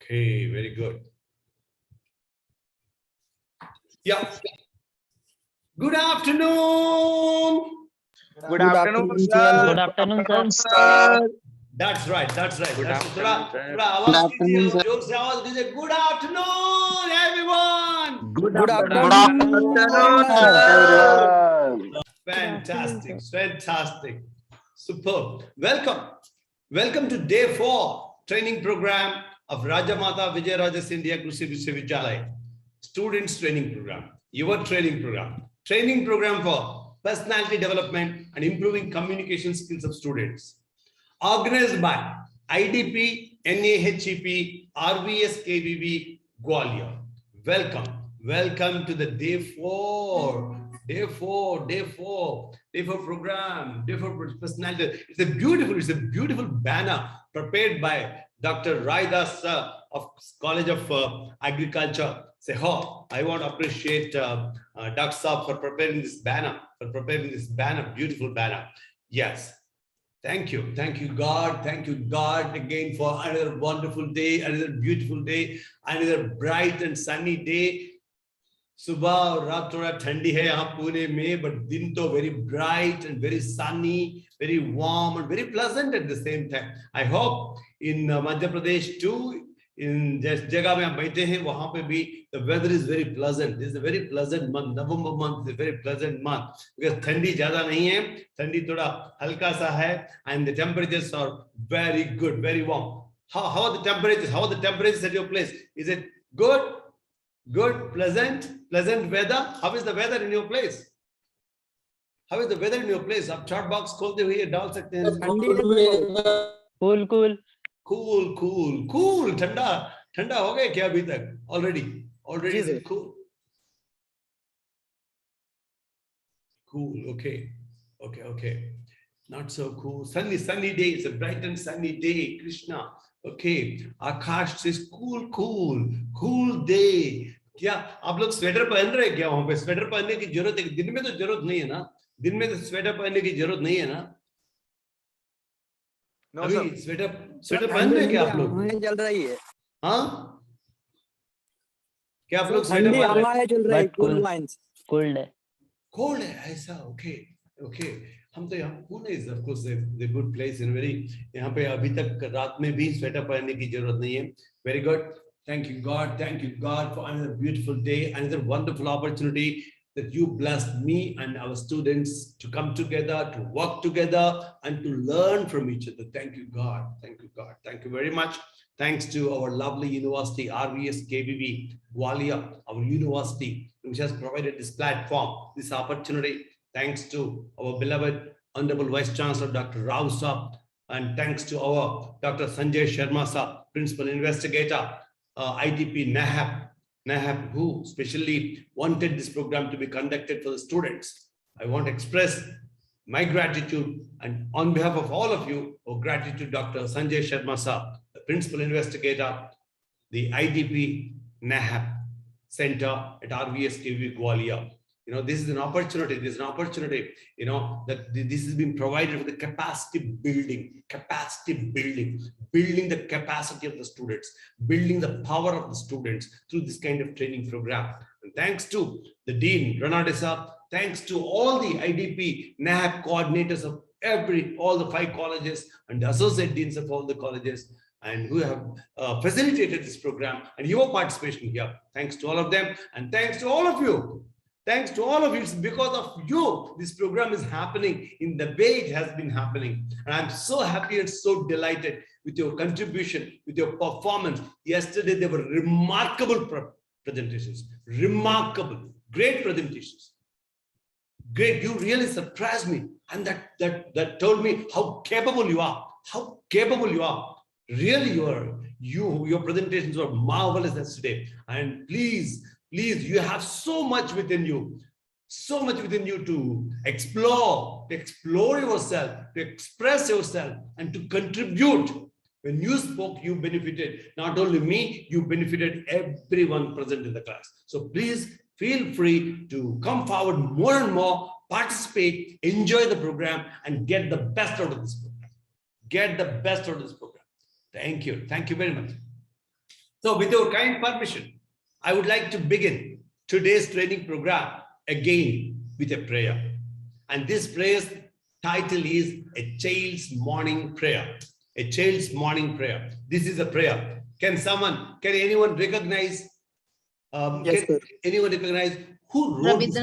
Okay, very good. Yeah. Good afternoon. Good afternoon, sir. Good afternoon, sir. That's right. That's right. Good That's afternoon, थोड़ा sir. थोड़ा आवाज कीजिए और जोर से आवाज कीजिए. Good afternoon, everyone. Good Afternoon, sir. Fantastic, fantastic, superb. Welcome to day 4 training program of Rajamata Vijayaraja Scindia Krishi Vishwavidyalaya. Students training program, your training program for personality development and improving communication skills of students. Organized by IDP, NAHEP, RVS KVV, Gwalior. Welcome to the day 4 program, day 4 personality. It's a beautiful banner prepared by Dr. Raidas of College of Agriculture. Say, I want to appreciate Dr. Saab for preparing this banner, beautiful banner. Yes. Thank you God again for another wonderful day, another beautiful day, another bright and sunny day. सुबह और रात थोड़ा ठंडी है यहाँ पुणे में, but दिन तो very bright and very sunny, very warm and very pleasant at the same time. I hope in Madhya Pradesh too, in जिस जगह में आप बैठे हैं वहाँ पे भी the weather is very pleasant. This is a very pleasant month. November month is a very pleasant month because ठंडी ज़्यादा नहीं है, ठंडी थोड़ा हल्का सा है, and the temperatures are very good, very warm. How are the temperatures? How are the temperatures at your place? Is it good? Good, pleasant weather. How is the weather in your place? How is the weather in your place? आप chat box खोलते हुए डाल सकते हैं. Cool. ठंडा हो गया क्या अभी तक? Already is it cool? Cool. Okay. Not so cool. Sunny day. It's a bright and sunny day. Krishna. Okay. Akash says cool day. क्या आप लोग स्वेटर पहन रहे हैं क्या? वहां पे स्वेटर पहनने की जरूरत है? दिन में तो जरूरत नहीं है ना? दिन में तो स्वेटर पहनने की जरूरत नहीं है ना? अभी स्वेटर पहन रहे हैं क्या आप लोग? चल रही है. हाँ, क्या आप लोग स्वेटर पहन रहे हैं? चल रही है. Cold है ऐसा. Okay. हम तो यहाँ Pune is of course the good place in very. यहाँ पे अभी तक रात में भी स्वेटर पहनने की जरूरत नहीं है. Very good. Thank you God for another beautiful day, another wonderful opportunity that you blessed me and our students to come together, to work together and to learn from each other. Thank you God. Thank you very much. Thanks to our lovely university, RVS KVV, Gwalior, our university, which has provided this platform, this opportunity. Thanks to our beloved Honorable Vice Chancellor, Dr. Rao Saab, and thanks to our Dr. Sanjay Sharma Saab, Principal Investigator, IDP NAHEP, who specially wanted this program to be conducted for the students. I want to express my gratitude, and on behalf of all of you, our gratitude, Dr. Sanjay Sharma Saab, the Principal Investigator, the IDP NAHEP Center at RVS KV Gwalior. This is an opportunity, that this has been provided for the capacity building, building the capacity of the students, building the power of the students through this kind of training program. And thanks to the Dean, Ranade Saab, thanks to all the IDP, NAHEP coordinators of all the 5 colleges and the associate deans of all the colleges, and who have facilitated this program and your participation here. Thanks to all of them, and thanks to all of you. It's because of you this program is happening in the way it has been happening. And I'm so happy and so delighted with your contribution, with your performance. Yesterday, there were remarkable presentations. Great presentations. Great, you really surprised me. And that told me how capable you are. Really, your presentations were marvelous yesterday. And please, you have so much within you to explore yourself, to express yourself, and to contribute. When you spoke, you benefited not only me, you benefited everyone present in the class. So please feel free to come forward more and more, participate, enjoy the program, and get the best out of this program. Thank you very much. So with your kind permission, I would like to begin today's training program again with a prayer. And this prayer's title is A Child's Morning Prayer. A Child's Morning Prayer. This is a prayer. Can anyone recognize? Yes, Can sir. anyone recognize who wrote this?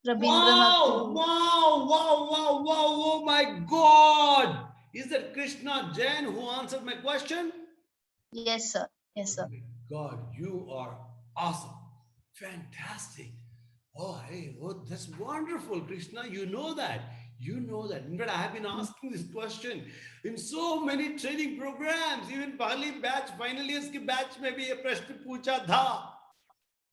Rabindranath Wow, wow, wow, wow, wow, oh my God. Is that Krishna Jain who answered my question? Yes, sir. Yes, sir. Oh my God, you are awesome. Fantastic. Oh, hey, oh, that's wonderful, Krishna. You know that. You know that. In fact, I have been asking this question in so many training programs. Even Pali batch, final years ki batch mein bhi ye prashn pucha tha.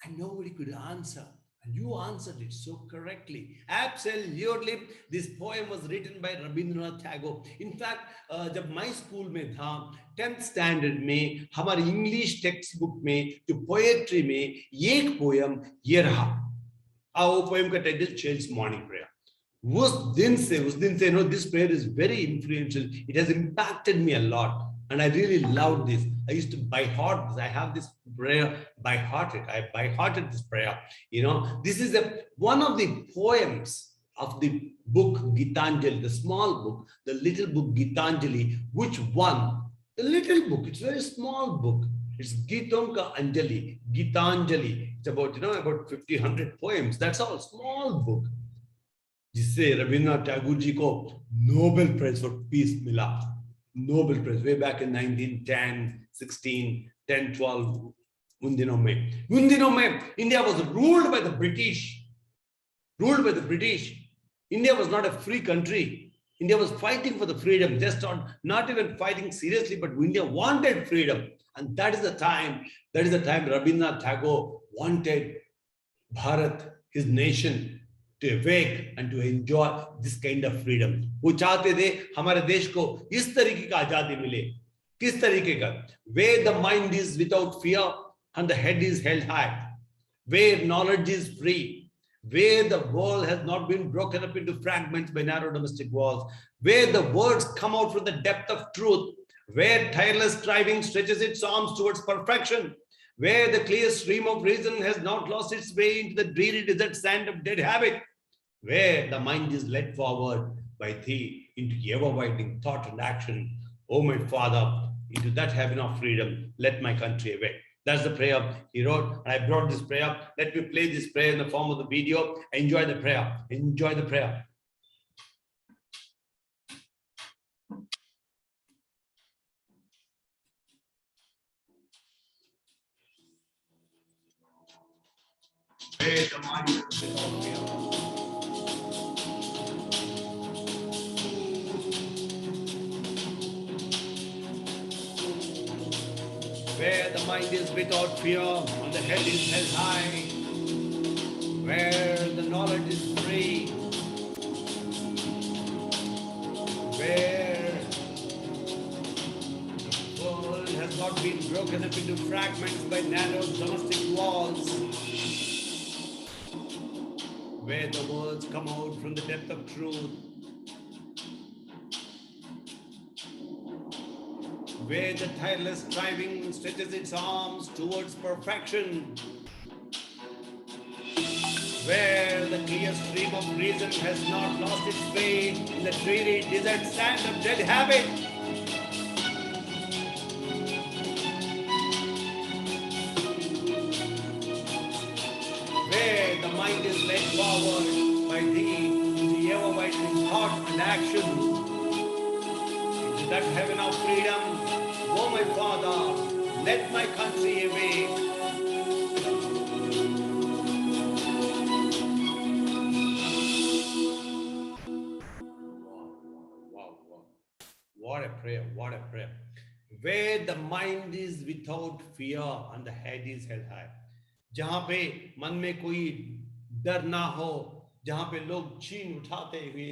And nobody could answer. And you answered it so correctly. Absolutely. This poem was written by Rabindranath Tagore. In fact, जब my school में था, 10th standard में, हमारे English textbook में, जो poetry में, एक poem ये रहा. वो poem का title Child's Morning Prayer. उस दिन से, this prayer is very influential. It has impacted me a lot. And I really loved this. I used to by heart this. I have this prayer by hearted. I by hearted this prayer. This is one of the poems of the book Gitanjali, the small book, the little book Gitanjali, which won the little book. It's a very small book. It's Giton Ka Anjali, Gitanjali. It's about 50, 100 poems. That's all, small book. जिससे रविन्द्रनाथ टैगोर जी को Nobel prize for piece मिला. Nobel Prize way back in 1910, 16, 10, 12. उन दिनों में India was ruled by the British. India was not a free country. India was fighting for the freedom, just not even fighting seriously, but India wanted freedom. And that is the time Rabindranath Tagore wanted Bharat, his nation, to awake and to enjoy this kind of freedom. वो चाहते थे हमारे देश को इस तरीके का आजादी मिले. किस तरीके का? Where the mind is without fear and the head is held high. Where knowledge is free. Where the world has not been broken up into fragments by narrow domestic walls. Where the words come out from the depth of truth. Where tireless striving stretches its arms towards perfection. Where the clear stream of reason has not lost its way into the dreary desert sand of dead habit. Where the mind is led forward by thee into ever-widening thought and action. Oh, my Father, into that heaven of freedom, let my country awake. That's the prayer he wrote, and I brought this prayer. Let me play this prayer in the form of the video. Enjoy the prayer. Enjoy the prayer. Where the mind is without fear. Where the mind is without fear and the head is held high, where the knowledge is free, where the world has not been broken up into fragments by narrow domestic walls, where the words come out from the depth of truth, where the tireless striving stretches its arms towards perfection, where the clear stream of reason has not lost its way in the dreary desert sand of dead habit. Where the mind is led forward by thee in the ever-widening thought and action into that heaven of freedom. Oh, my Father, let my country awake. Wow. What a prayer, what a prayer. Where the mind is without fear and the head is held high. जहां पे मन में कोई डर ना हो, जहां पे लोग छीन उठाते हुए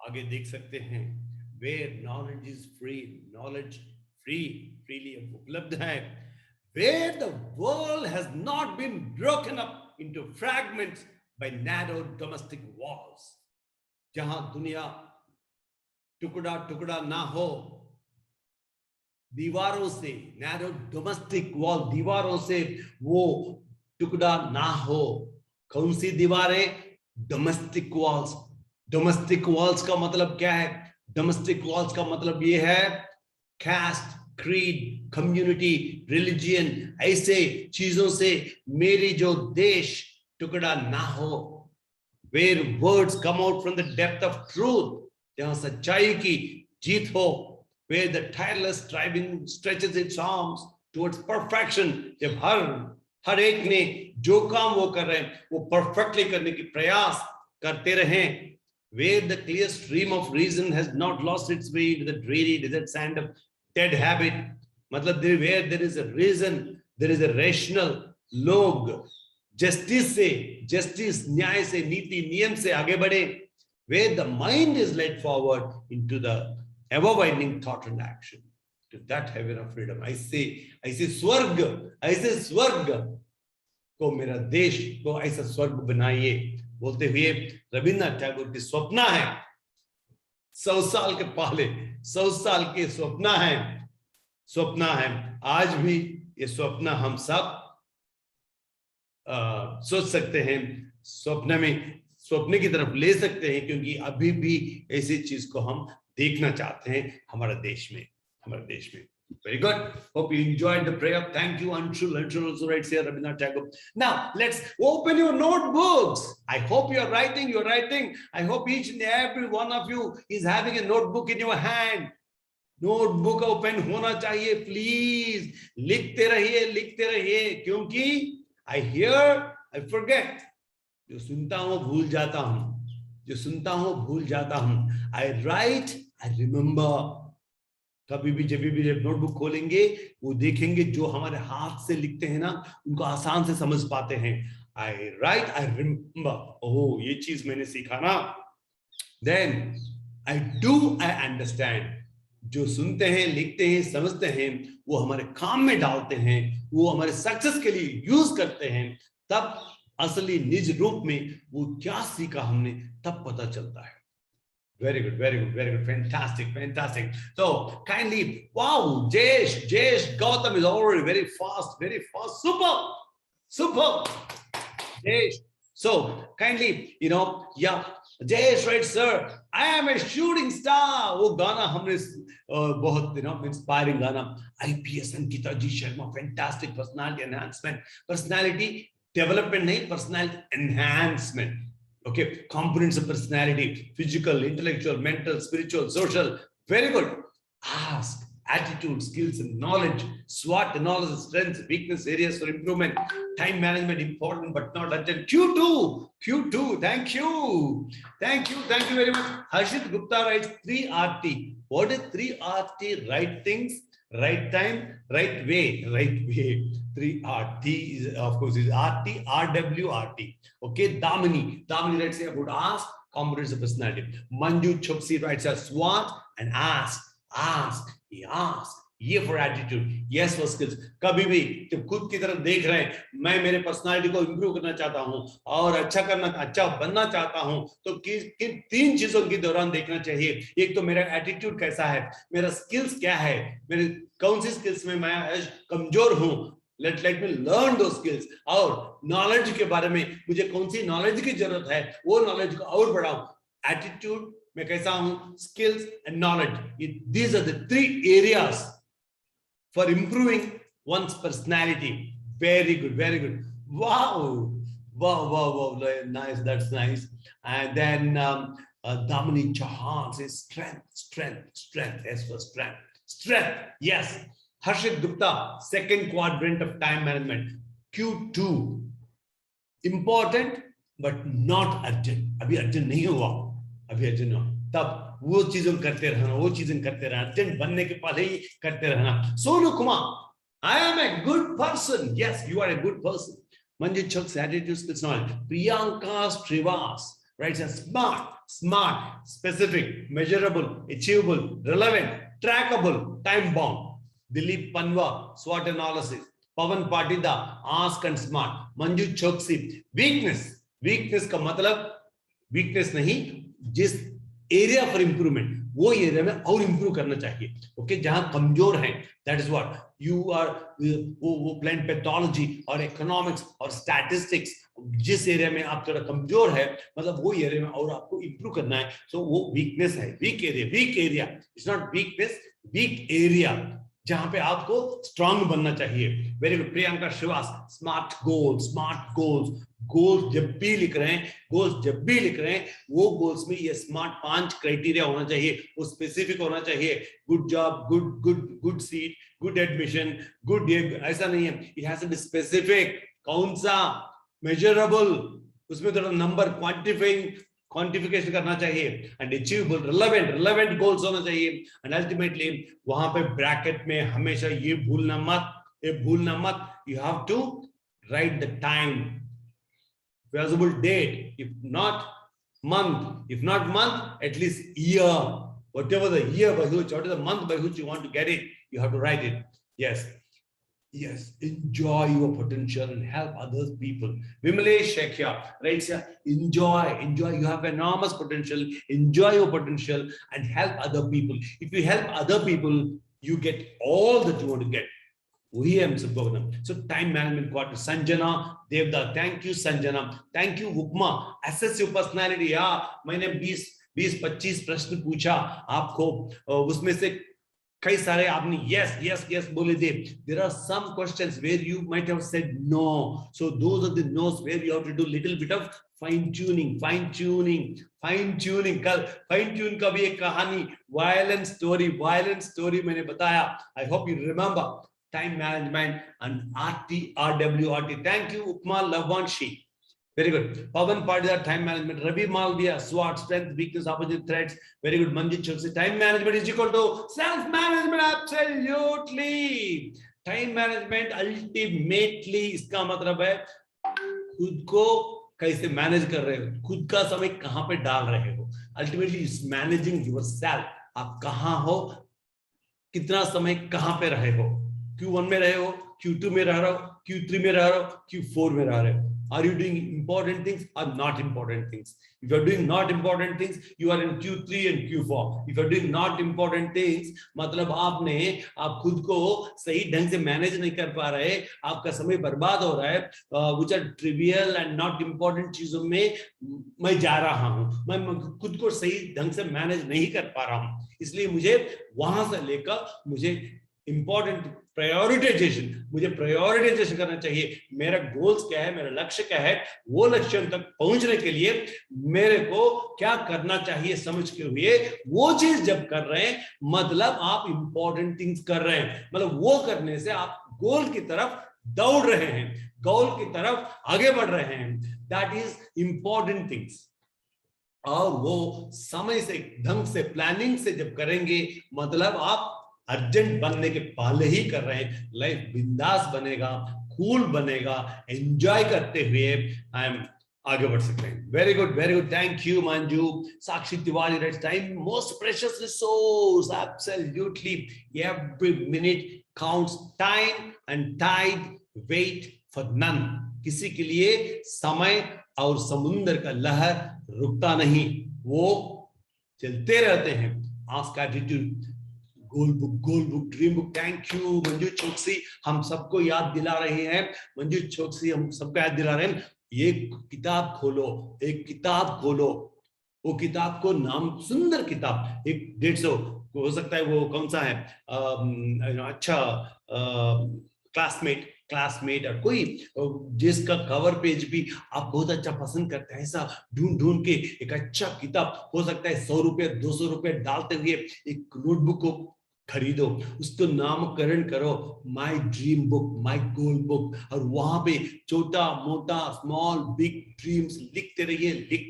आगे देख सकते हैं. Where knowledge is free, knowledge freely उपलब्ध है. Where the world has not been broken up into fragments by narrow domestic walls. जहां दुनिया टुकड़ा टुकड़ा ना हो, दीवारों से, नैरो डोमेस्टिक वॉल, दीवारों से वो टुकड़ा ना हो। कौन सी दीवारें? Domestic walls. डोमेस्टिक वॉल्स का मतलब क्या है? डोमेस्टिक वॉल्स का मतलब ये है कास्ट, क्रीड, कम्युनिटी, रिलीजियन, ऐसे चीजों से मेरी जो देश टुकड़ा ना हो। Where words come out from the depth of truth, जहां सच्चाई की जीत हो। Where the tireless striving stretches its arms towards perfection, जब हर एक ने जो काम वो कर रहे हैं वो परफेक्टली करने की प्रयास करते रहें। Where the clear stream of reason has not lost its way into the dreary desert sand of dead habit, मतलब where there is a reason, there is a rational, लोग जस्टिस से, जस्टिस न्याय से, नीति नियम से आगे बढ़े। Where the mind is led forward into the ever widening thought and action to that heaven of freedom. ऐसे स्वर्ग को, मेरा देश को ऐसा स्वर्ग बनाइए बोलते हुए रविन्द्रनाथ टैगोर की स्वप्न है। 100 साल के पहले, 100 साल के स्वप्न है। आज भी ये स्वप्न हम सब सोच सकते हैं, स्वप्न की तरफ ले सकते हैं, क्योंकि अभी भी ऐसी चीज को हम देखना चाहते हैं हमारे देश में। Very good. Hope you enjoyed the prayer. Thank you, Anshul. Anshul also writes here, Rabindranath Tagore. Now, let's open your notebooks. I hope you're writing. I hope each and every one of you is having a notebook in your hand. Notebook open होना चाहिए, please. लिखते रहिए, क्योंकि I hear, I forget. जो सुनता हूं भूल जाता हूं, I write, I remember. कभी भी जब नोटबुक खोलेंगे वो देखेंगे जो हमारे हाथ से लिखते हैं ना, उनको आसान से समझ पाते हैं। I write, I remember. ओह, ये चीज मैंने सीखा ना। Then I do, I understand. जो सुनते हैं, लिखते हैं, समझते हैं, वो हमारे काम में डालते हैं, वो हमारे सक्सेस के लिए यूज करते हैं। तब असली निज रूप में वो क्या सीखा हमने, तब पता चलता है। Very good. Fantastic. So kindly, wow, Jayesh Gautam is already very fast. Super. Jayesh. So kindly, Jayesh, right, sir, I am a shooting star. वो गाना हमने बहुत inspiring गाना, IPS Ankita G Sharma, fantastic personality enhancement, personality development नहीं, personality enhancement. Okay, components of personality: physical, intellectual, mental, spiritual, social. Very good. Ask, attitude, skills and knowledge, SWOT analysis, strengths, weakness, areas for improvement, time management, important but not urgent. Q2. Thank you very much. Harshit Gupta writes 3RT. What is 3RT? Right things, right time, right way. 3RT is, of course, is RT, RW, RT. Okay, Damini writes here about ask, components of personality. Manju Choksi writes here SWOT and ask. ये for attitude, yes for skills. कभी भी जब खुद की तरफ देख रहे हैं, मैं मेरे पर्सनालिटी को इंप्रूव करना चाहता हूं और अच्छा बनना चाहता हूं, तो किन 3 चीजों के दौरान देखना चाहिए। एक तो मेरा एटीट्यूड कैसा है, मेरा स्किल्स क्या है, मेरे कौन सी स्किल्स में मैं कमजोर हूं, let me learn those skills, और नॉलेज के बारे में मुझे कौन सी नॉलेज की जरूरत है, वो नॉलेज को और बढ़ाऊं। एटीट्यूड में कैसा हूं, skills and knowledge, these are the 3 areas for improving one's personality. Very good. Wow, nice, that's nice. And then Damini Chauhan says strength. Yes, for strength, yes. Harshit Gupta, second quadrant of time management, Q2, important but not urgent. अभी urgent नहीं हुआ, तब वो चीजें करते रहना, urgent बनने के पहले ही करते रहना। Sonu Kumar, I am a good person. Yes, you are a good person. Manjit Chok's attitude, skills, knowledge. Priyanka Srivas writes a smart, specific, measurable, achievable, relevant, trackable, time bound. Dilip Panwa, SWOT analysis. Pavan Patida, ask and smart. Manju Choksi, weakness का मतलब weakness नहीं, जिस area for improvement, वो area में और improve करना चाहिए. Okay, जहां कमजोर हैं, that is what you are. वो प्लांट पैथोलॉजी और इकोनॉमिक्स और स्टैटिस्टिक्स, जिस एरिया में आप थोड़ा कमजोर है, मतलब वो एरिया में और आपको इंप्रूव करना है. सो वो वीकनेस है, weak area. It's not weakness, weak area, जहां पे आपको स्ट्रांग बनना चाहिए. Very good Priyanka Shrivas. Smart goals. Goals जब भी लिख रहे हैं, वो गोल्स में ये स्मार्ट 5 क्राइटेरिया होना चाहिए. वो स्पेसिफिक होना चाहिए. Good job, good seat, good admission, good, ऐसा नहीं है. It has to be specific. कौन सा, मेजरेबल, उसमें थोड़ा नंबर, क्वांटिफिकेशन करना चाहिए. एंड अचीवेबल, रिलेवेंट गोल्स होना चाहिए. एंड अल्टीमेटली वहां पे ब्रैकेट में हमेशा ये भूलना मत, you have to write the time, feasible date, if not month, at least year, whatever the year by which, what is the month by which you want to get it, you have to write it. Yes, enjoy your potential and help other people. Vimalesh Shekhya writes here, enjoy, you have enormous potential, enjoy your potential and help other people. If you help other people, you get all that you want to get. वही है हम सबको करना. So time management quarter. Sanjana Devda, thank you Sanjana. Thank you Upma. Assess your personality. मैंने 20-25 प्रश्न पूछा आपको, उसमें से कई सारे आपने yes बोले थे. There are some questions where you might have said no. So those are the no's where you have to do little bit of fine tuning. कल फाइन ट्यून का भी एक कहानी, वायलेंट स्टोरी मैंने बताया. I hope you remember. Time management and RWRT. Thank you, Upma Lavanshi. Very good. Pavan Padidar, time management. Ravi Malviya, SWOT, strength, weakness, opposite threats. Very good. Manjit Choksi, time management is equal to self-management. Absolutely. Time management ultimately, इसका मतलब है खुद को कैसे manage कर रहे हो, खुद का समय कहां पे डाल रहे हो. Ultimately, it's managing yourself. आप कहां हो, कितना समय कहां पे रहे हो. Q1 में रहे हो, Q2 में रह रहे हो, Q3 में रह रहे हो, Q4 में रह रहे हो. Are you doing important things or not important things? If you are doing not important things, you are in Q3 and Q4. If you are doing not important things, मतलब आप खुद को सही ढंग से मैनेज नहीं कर पा रहे, आपका समय बर्बाद हो रहा है. which are trivial and not important चीजों में मैं जा रहा हूं, मैं खुद को सही ढंग से मैनेज नहीं कर पा रहा हूं. इसलिए मुझे वहां से लेकर मुझे इंपॉर्टेंट प्रायोरिटाइजेशन करना चाहिए. मेरा गोल्स क्या है, मेरा लक्ष्य क्या है, वो लक्ष्य तक पहुंचने के लिए मेरे को क्या करना चाहिए समझ के हुए वो चीज जब कर रहे हैं, मतलब आप इंपॉर्टेंट थिंग्स कर रहे हैं. मतलब वो करने से आप गोल की तरफ दौड़ रहे हैं, गोल की तरफ आगे बढ़ रहे हैं. That is important things. और वो समय से, ढंग से, प्लानिंग से जब करेंगे, मतलब आप अर्जेंट बनने के पहले ही कर रहे हैं. लाइफ बिंदास बनेगा, कूल बनेगा, एंजॉय करते हुए आगे बढ़ सकते हैं. Very good. Thank you Manju. Sakshi Tiwari writes, time most precious resource. Absolutely, every minute counts. Time and tide wait for none. किसी के लिए समय और समुद्र का लहर रुकता नहीं, वो चलते रहते हैं. Ask attitude, goal book, dream book. Thank you Manju चौकसी. हम सबको याद दिला रहे हैं, मंजू चौकसी हम सबको याद दिला रहे हैं, एक किताब खोलो. वो किताब को नाम, सुंदर किताब, 150 हो सकता है, वो कौन सा है, अच्छा क्लासमेट और कोई जिसका कवर पेज भी आप बहुत अच्छा पसंद करते हैं, ऐसा ढूंढ के एक अच्छा किताब, हो सकता है 100 रुपए 200 रुपए डालते हुए एक नोटबुक को खरीदो, उसको नामकरण करो my dream book, my goal book. और वहां पे छोटा मोटा, स्मॉल बिग ड्रीम्स लिखते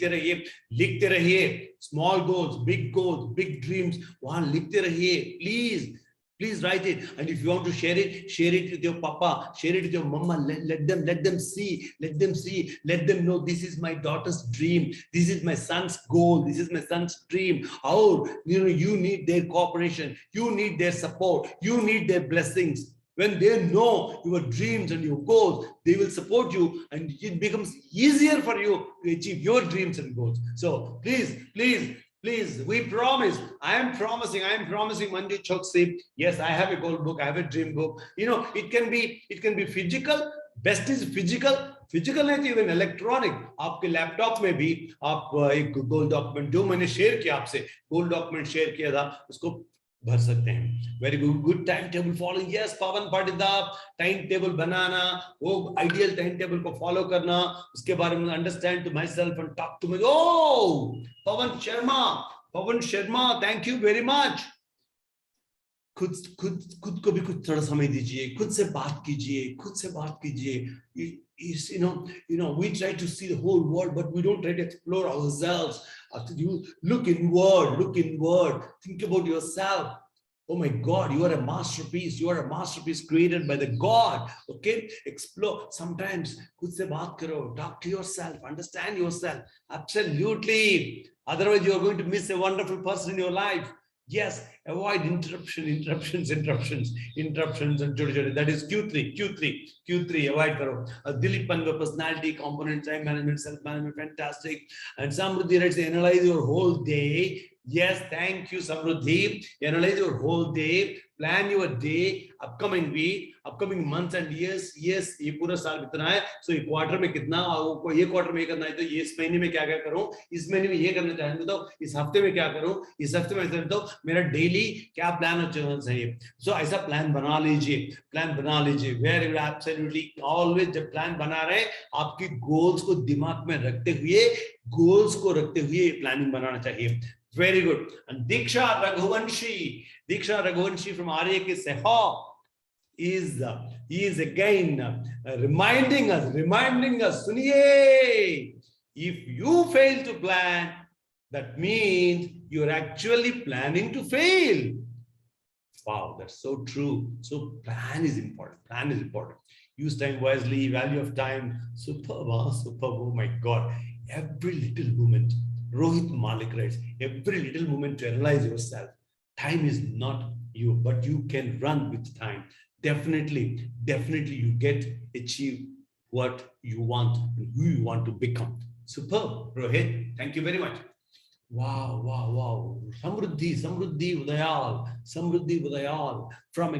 रहिए. स्मॉल गोल्स, बिग ड्रीम्स वहां लिखते रहिए. Please write it. And if you want to share it with your papa, share it with your mama. Let them see. Let them know this is my daughter's dream. This is my son's goal. This is my son's dream. Or, you need their cooperation. You need their support. You need their blessings. When they know your dreams and your goals, they will support you, and it becomes easier for you to achieve your dreams and goals. So please Please, we promise. I am promising Manju Choksi. Yes, I have a goal book. I have a dream book. You know, it can be physical. Best is physical. Physical नहीं तो even electronic आपके laptop में भी आप एक गोल document जो मैंने share किया आपसे गोल डॉक्यूमेंट शेयर किया था उसको भर सकते हैं. Very good time table following. Yes Pawan Patidar, time table बनाना, वो आइडियल टाइम टेबल को फॉलो करना, उसके बारे में understand to myself and talk to my. Oh Pawan Sharma thank you very much. खुद को भी कुछ थोड़ा समय दीजिए, खुद से बात कीजिए. You know, we try to see the whole world, but we don't try to explore ourselves. You look inward, think about yourself. Oh my God, you are a masterpiece. You are a masterpiece created by the God. Okay, explore. Sometimes, खुद से बात करो, talk to yourself, understand yourself. Absolutely. Otherwise, you are going to miss a wonderful person in your life. Yes, avoid interruptions and jodi. That is Q3. Avoid karo. Dilip Panga, personality, component, time management, self-management, fantastic. And Samruddhi writes, analyze your whole day. Yes, thank you, Samruddhi. Analyze your whole day. Plan your day, upcoming week, upcoming months and years. Yes, ये पूरा साल कितना है? So ये quarter में कितना? आपको ये क्वार्टर में ये करना है तो ये इस महीने में क्या करूं? इस महीने में ये करना चाहते तो इस हफ्ते में क्या करूं? इस हफ्ते में करता हूं मेरा डेली क्या प्लान होना चाहिए? So ऐसा प्लान बना लीजिए. Very good, absolutely. Always जब प्लान बना रहे आपकी गोल्स को दिमाग में रखते हुए प्लानिंग बनाना चाहिए. Very good. And Diksha Raghuvanshi from Arya Ke Seha is again reminding us, Suniye, if you fail to plan, that means you're actually planning to fail. Wow, that's so true. So plan is important. Use time wisely, value of time. Superb. Oh my God. Every little moment. Rohit Malik writes, every little moment to analyze yourself. Time is not you, but you can run with time. Definitely you achieve what you want and who you want to become. Superb, Rohit. Thank you very much. Wow. Samruddhi Udayal from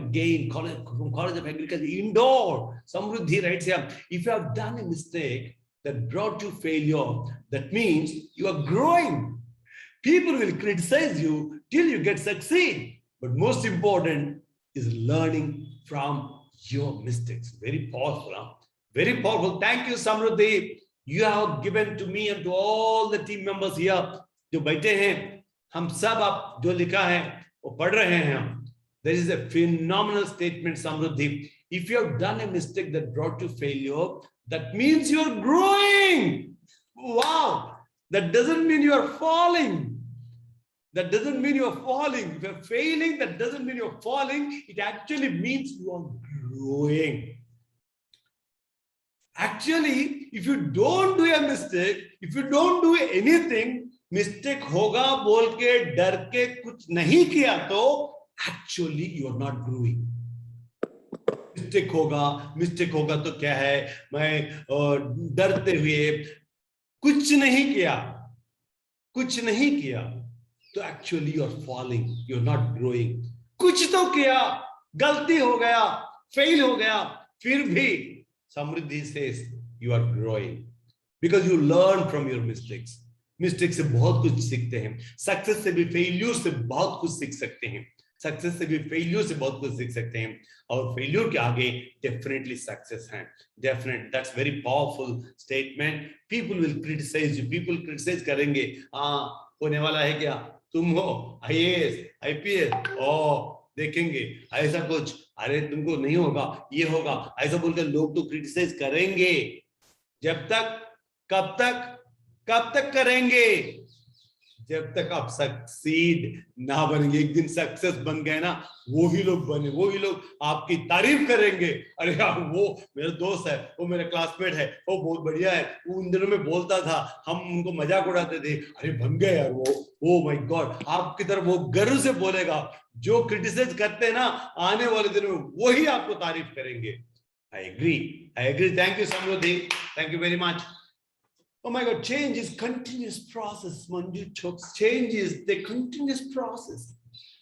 College of Agriculture, Indore. Samruddhi writes here, if you have done a mistake that brought you failure, that means you are growing. People will criticize you till you get succeed. But most important is learning from your mistakes. Very powerful, huh? Very powerful. Thank you, Samruddhi. You have given to me and to all the team members here. जो बैठे हैं, हम सब आप जो लिखा है वो पढ़ रहे हैं हम. There is a phenomenal statement, Samruddhi. If you have done a mistake that brought you failure, that means you're growing. Wow. That doesn't mean you are falling. If you're failing, that doesn't mean you're falling. It actually means you are growing. Actually, if you don't do a mistake, if you don't do anything, mistake होगा बोल के डर के कुछ नहीं किया तो actually you are not growing. Mistake होगा तो क्या है, मैं डरते हुए कुछ नहीं किया तो actually you are falling, you are not growing. कुछ तो किया, गलती हो गया, फेल हो गया, फिर भी Samriddhi says you are growing because you learn from your mistakes. Mistake से बहुत कुछ सीखते हैं. सक्सेस से भी फेल्यूर से बहुत कुछ सीख सकते हैं. और फेल्यूर के आगे डेफिनेटली सक्सेस है. Definite, that's very powerful statement. People will criticise you, people criticise करेंगे. होने वाला है क्या, तुम हो IAS IPS, देखेंगे ऐसा कुछ, अरे तुमको नहीं होगा, ये होगा, ऐसा बोलकर लोग तो क्रिटिसाइज करेंगे. जब तक, कब तक करेंगे? जब तक आप सक्सीड ना बनेंगे. एक दिन सक्सेस बन गए ना, वही लोग आपकी तारीफ करेंगे. अरे यार वो मेरा दोस्त है, वो मेरा क्लासमेट है, वो बहुत बढ़िया है, वो उन दिनों में बोलता था, हम उनको मजाक उड़ाते थे, अरे बन गए यार वो. ओ माय गॉड, आपकी तरफ वो गर्व से बोलेगा. जो क्रिटिसाइज करते हैं ना, आने वाले दिनों में वही आपको तारीफ करेंगे. I agree. Thank you Samriddhi, thank you very much. Oh my God, change is continuous process, Manju Chokes. Change is the continuous process.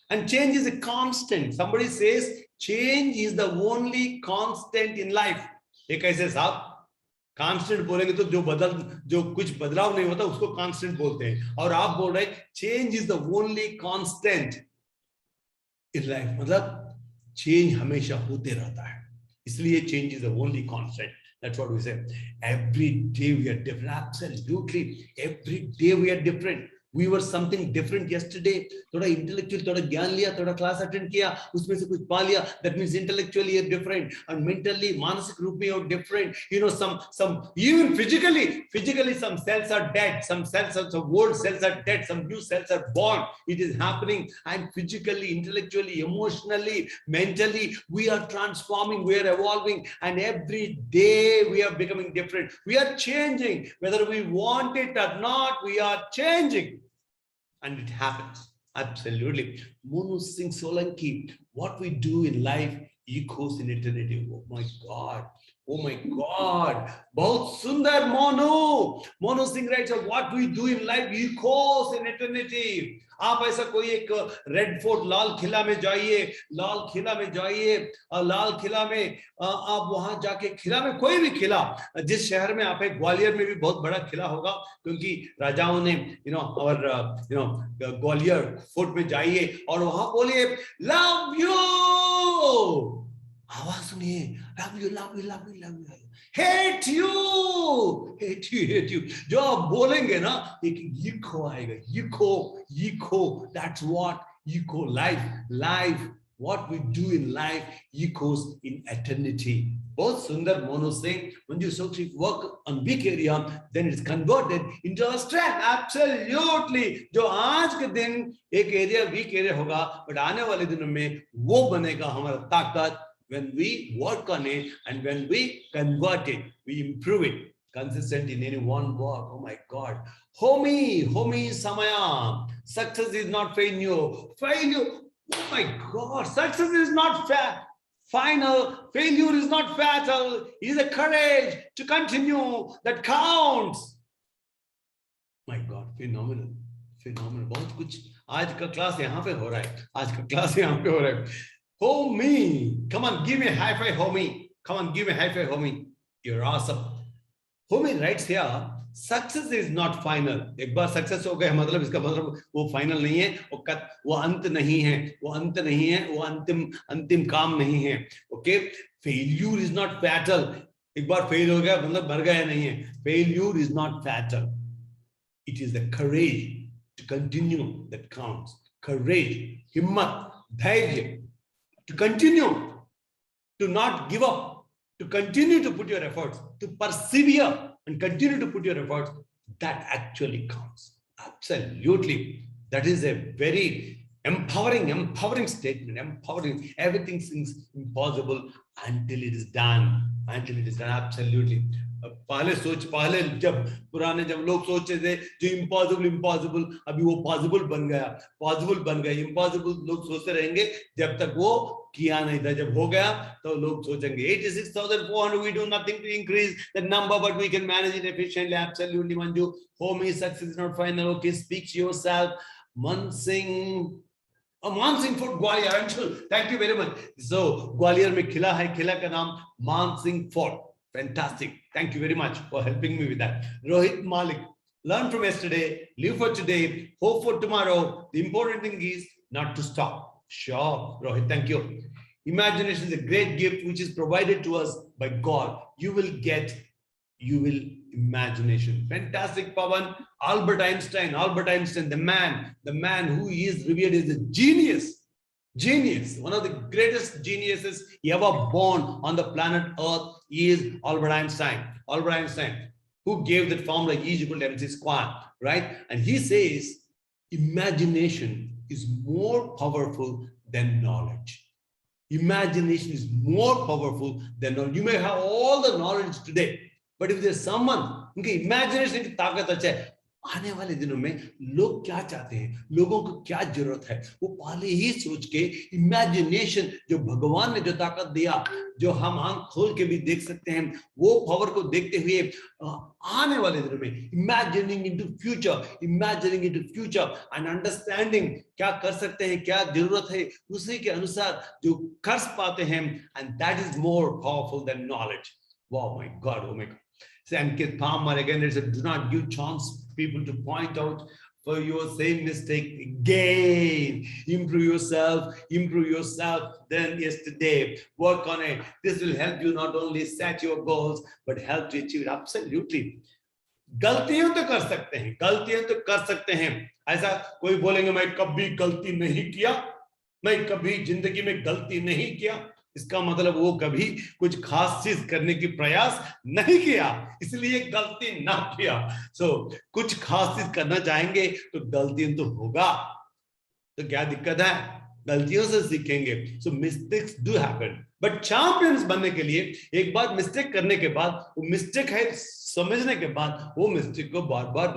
And change is a constant. Somebody says change is the only constant in life. ये कैसे साहब? Constant बोलेंगे तो जो कुछ बदलाव नहीं होता उसको constant बोलते हैं. और आप बोल रहे हैं change is the only constant in life. मतलब change हमेशा होते रहता है. इसलिए change is the only constant. That's what we say. Every day we are different. Absolutely. Every day we are different. We were something different yesterday. थोड़ा intellectual, थोड़ा ज्ञान लिया, थोड़ा class attend किया, उसमें से कुछ पा लिया. That means intellectually you're different, and mentally, मानसिक रूप में you're different. You know, some even physically some cells are dead, some old cells are dead, some new cells are born. It is happening, and physically, intellectually, emotionally, mentally, we are transforming, we are evolving, and every day we are becoming different. We are changing, whether we want it or not. We are changing. And it happens. Absolutely. Monu Singh Solanki, what we do in life echoes in eternity. Oh my God. Oh my God. Bahut sundar Monu. Monu Singh writes, what we do in life echoes in eternity. आप ऐसा कोई एक red fort Lal Qila में जाइए, और लाल किला में आप वहां जाके, किला में कोई भी किला, जिस शहर में आप है, ग्वालियर में भी बहुत बड़ा किला होगा क्योंकि राजाओं ने और ग्वालियर फोर्ट में जाइए और वहां बोलिए लव यू, आवाज सुनिए, love you love you love you love you, hate you. जो आप बोलेंगे ना, एक इको आएगा, eco. That's what echo life. What we do in life echoes in eternity. बहुत सुंदर Monu Singh. When you so work on weak area, then it's converted into a strength. Absolutely. जो आज के दिन एक एरिया वीक एरिया होगा, but आने वाले दिनों में वो बनेगा हमारा ताकत. When we work on it and when we convert it, we improve it. Consistent in any one work. Oh my God. Homie Samaya. Success is not failure. Oh my God. Success is not final. Failure is not fatal. It is a courage to continue that counts. My God. Phenomenal. बहुत कुछ आज का class यहाँ पे हो रहा है. Homie, come on, give me a high five, homie. You're awesome. Homie writes here, success is not final. एक बार success हो गया मतलब इसका मतलब वो final नहीं है, वो अंत नहीं है, वो अंतिम काम नहीं है. Okay, failure is not fatal. एक बार fail हो गया मतलब मर गया नहीं है. Failure is not fatal. It is the courage to continue that counts. Courage, himmat, dhairya. To continue, to not give up, to continue to put your efforts, to persevere and continue to put your efforts, that actually counts. Absolutely. That is a very empowering statement. Empowering. Everything seems impossible until it is done. Absolutely. पहले जब पुराने लोग सोचते थे जो impossible, अभी वो possible बन गया. इम्पॉसिबल लोग सोचते रहेंगे जब तक वो किया नहीं था. जब हो गया तो लोग सोचेंगे 86,400. We do nothing to increase the number, but we can manage it efficiently. Absolutely, Manju. Homie, success is not final. Okay, speak to yourself. Man Singh Fort Gwalior. Thank you very much. So Gwalior में किला है, किला का नाम Man Singh Fort. Fantastic. Thank you very much for helping me with that. Rohit Malik, learn from yesterday, live for today, hope for tomorrow. The important thing is not to stop. Sure, Rohit, thank you. Imagination is a great gift which is provided to us by God. You will imagination. Fantastic, Pawan. Albert Einstein, the man who is revered as a genius, one of the greatest geniuses ever born on the planet Earth is Albert Einstein, who gave that formula E = mc², right? And he says imagination is more powerful than knowledge. Imagination is more powerful than knowledge. You may have all the knowledge today, but if there's someone, okay, imagination की ताकत अच्छा है, आने वाले दिनों में लोग क्या चाहते हैं, लोगों को क्या जरूरत है, वो पहले ही सोच के इमेजिनेशन, जो भगवान ने जो ताकत दिया, जो हम आंख खोल के भी देख सकते हैं, वो पावर को देखते हुए आने वाले दिनों में imagining into future and understanding क्या कर सकते हैं, क्या जरूरत है, उसी के अनुसार जो कर पाते हैं, and that is more powerful than knowledge. Wow, my God, oh my God. And Kit Palmer again, it said, do not give chance people to point out for your same mistake again. Improve yourself than yesterday. Work on it. This will help you not only set your goals, but help to achieve it. Absolutely. गलतियां तो कर सकते हैं. ऐसा कोई बोलेंगे मैं कभी गलती नहीं किया, मैं कभी जिंदगी में गलती नहीं किया, इसका मतलब वो कभी कुछ खास चीज करने की प्रयास नहीं किया, इसलिए गलती ना किया. कुछ खास चीज करना चाहेंगे तो गलतियां तो होगा, तो क्या दिक्कत है, गलतियों से सीखेंगे. So mistakes do happen, but champions बनने के लिए एक बार मिस्टेक करने के बाद, वो मिस्टेक है समझने के बाद, वो मिस्टेक को बार बार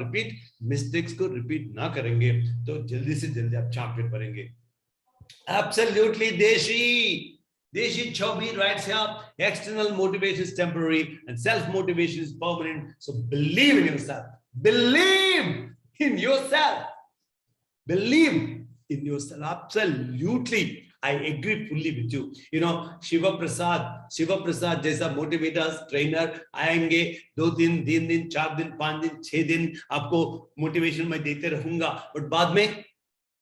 मिस्टेक्स को रिपीट ना करेंगे तो जल्दी से जल्दी आप चैंपियन बनेंगे. Absolutely. Deshi Chobi writes here, external motivation is temporary and self-motivation is permanent. So believe in yourself. Believe in yourself. Believe in yourself. Absolutely. I agree fully with you. You know, Shiva Prasad जैसा motivators, trainer आएंगे 2 दिन, 3 दिन, 4 दिन, 5 दिन, 6 दिन, आपको motivation मैं देते रहूंगा. But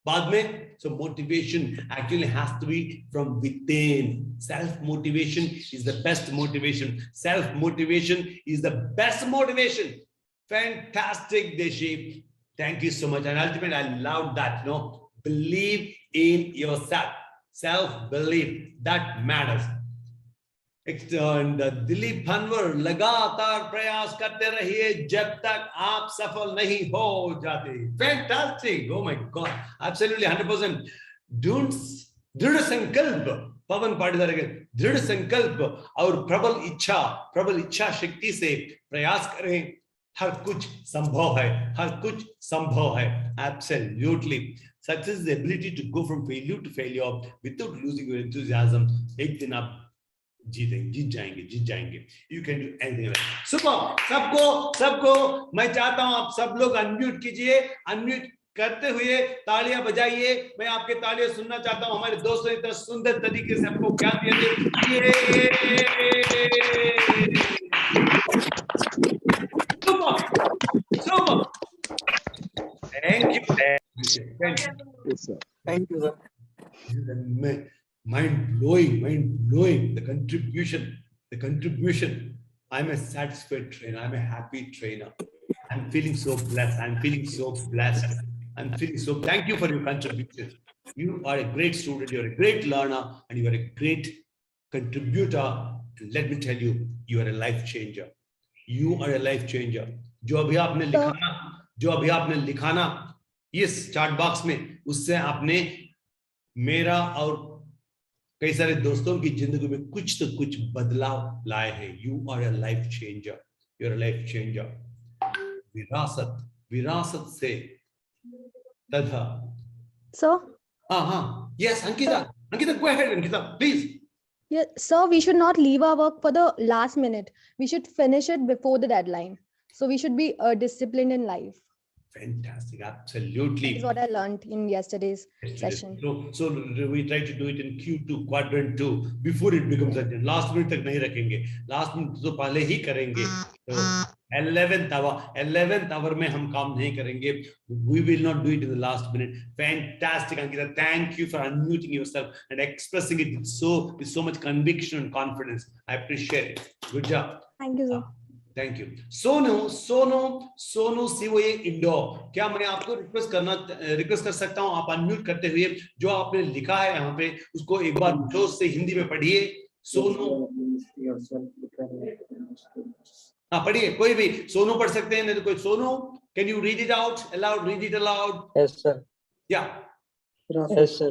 बाद में, so motivation actually has to be from within. Self-motivation is the best motivation. Self-motivation is the best motivation. Fantastic, Deshi. Thank you so much. And ultimately, I love that. No, believe in yourself. Self-belief, that matters. Dilip भनवर, लगातार प्रयास करते रहिए जब तक आप सफल नहीं हो जाते. Fantastic. Oh my God, absolutely 100%. दृढ़ संकल्प, पवन पाटीदार के दृढ़ संकल्प और प्रबल इच्छा शक्ति से प्रयास करें. हर कुछ संभव है. Absolutely. Success is the ability to go from failure to failure without losing your enthusiasm. एक दिन आप जीत जाएंगे. You can do anything. Super. सबको मैं चाहता हूं आप सब लोग अनम्यूट कीजिए. अनम्यूट करते हुए तालियां बजाइए. मैं आपके तालियां सुनना चाहता हूं. हमारे दोस्तों इतना सुंदर तरीके से आपको ज्ञान दिए. Super. Thank you. Thank you, sir. Mind blowing. The contribution. I'm a satisfied trainer. I'm a happy trainer. I'm feeling so blessed. Thank you for your contribution. You are a great student. You're a great learner, and you are a great contributor. And let me tell you, you are a life changer. जो अभी आपने लिखाना इस chart box में, उससे आपने मेरा और कई सारे दोस्तों की जिंदगी में कुछ तो कुछ बदलाव लाए हैं. You are a life changer. विरासत से तथा. Sir? Yes, Ankita, go ahead, Ankita, please. Yeah, sir, we should not leave our work for the last minute. We should finish it before the deadline. So we should be disciplined in life. Fantastic. Absolutely. That is what I learned in yesterday's session. So we try to do it in Q2, quadrant 2, before it becomes a last minute तक नहीं रखेंगे. Last minute तो पहले ही करेंगे. तो 11th hour में हम काम नहीं करेंगे. We will not do it in the last minute. Fantastic, Ankita. Thank you for unmuting yourself and expressing it with so much conviction and confidence. I appreciate it. Good job. Thank you, sir. Thank you. Sonu COA indoor, क्या मैं आपको request कर सकता हूं, आप unmute करते हुए जो आपने लिखा है यहाँ पे उसको एक बार जोश से हिंदी में पढ़िए. सोनू, हाँ पढ़िए. कोई भी सोनू पढ़ सकते हैं, नहीं तो कोई Sonu, can you read it out allowed? Read it allowed. Yes, sir. या Yes, sir.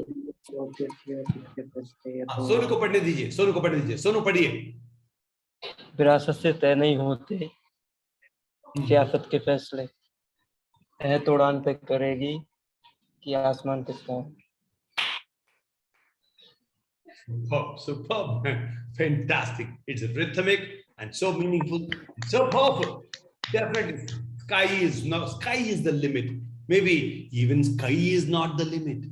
सोनू को पढ़ने दीजिए. सोनू पढ़िए. विरासत से तय नहीं होते सियासत के फैसले. है तो उड़ान पे करेगी कि आसमान पे sky. Superb, superb, fantastic. It's rhythmic and so meaningful, so powerful. Definitely, sky is the limit. Maybe even sky is not the limit.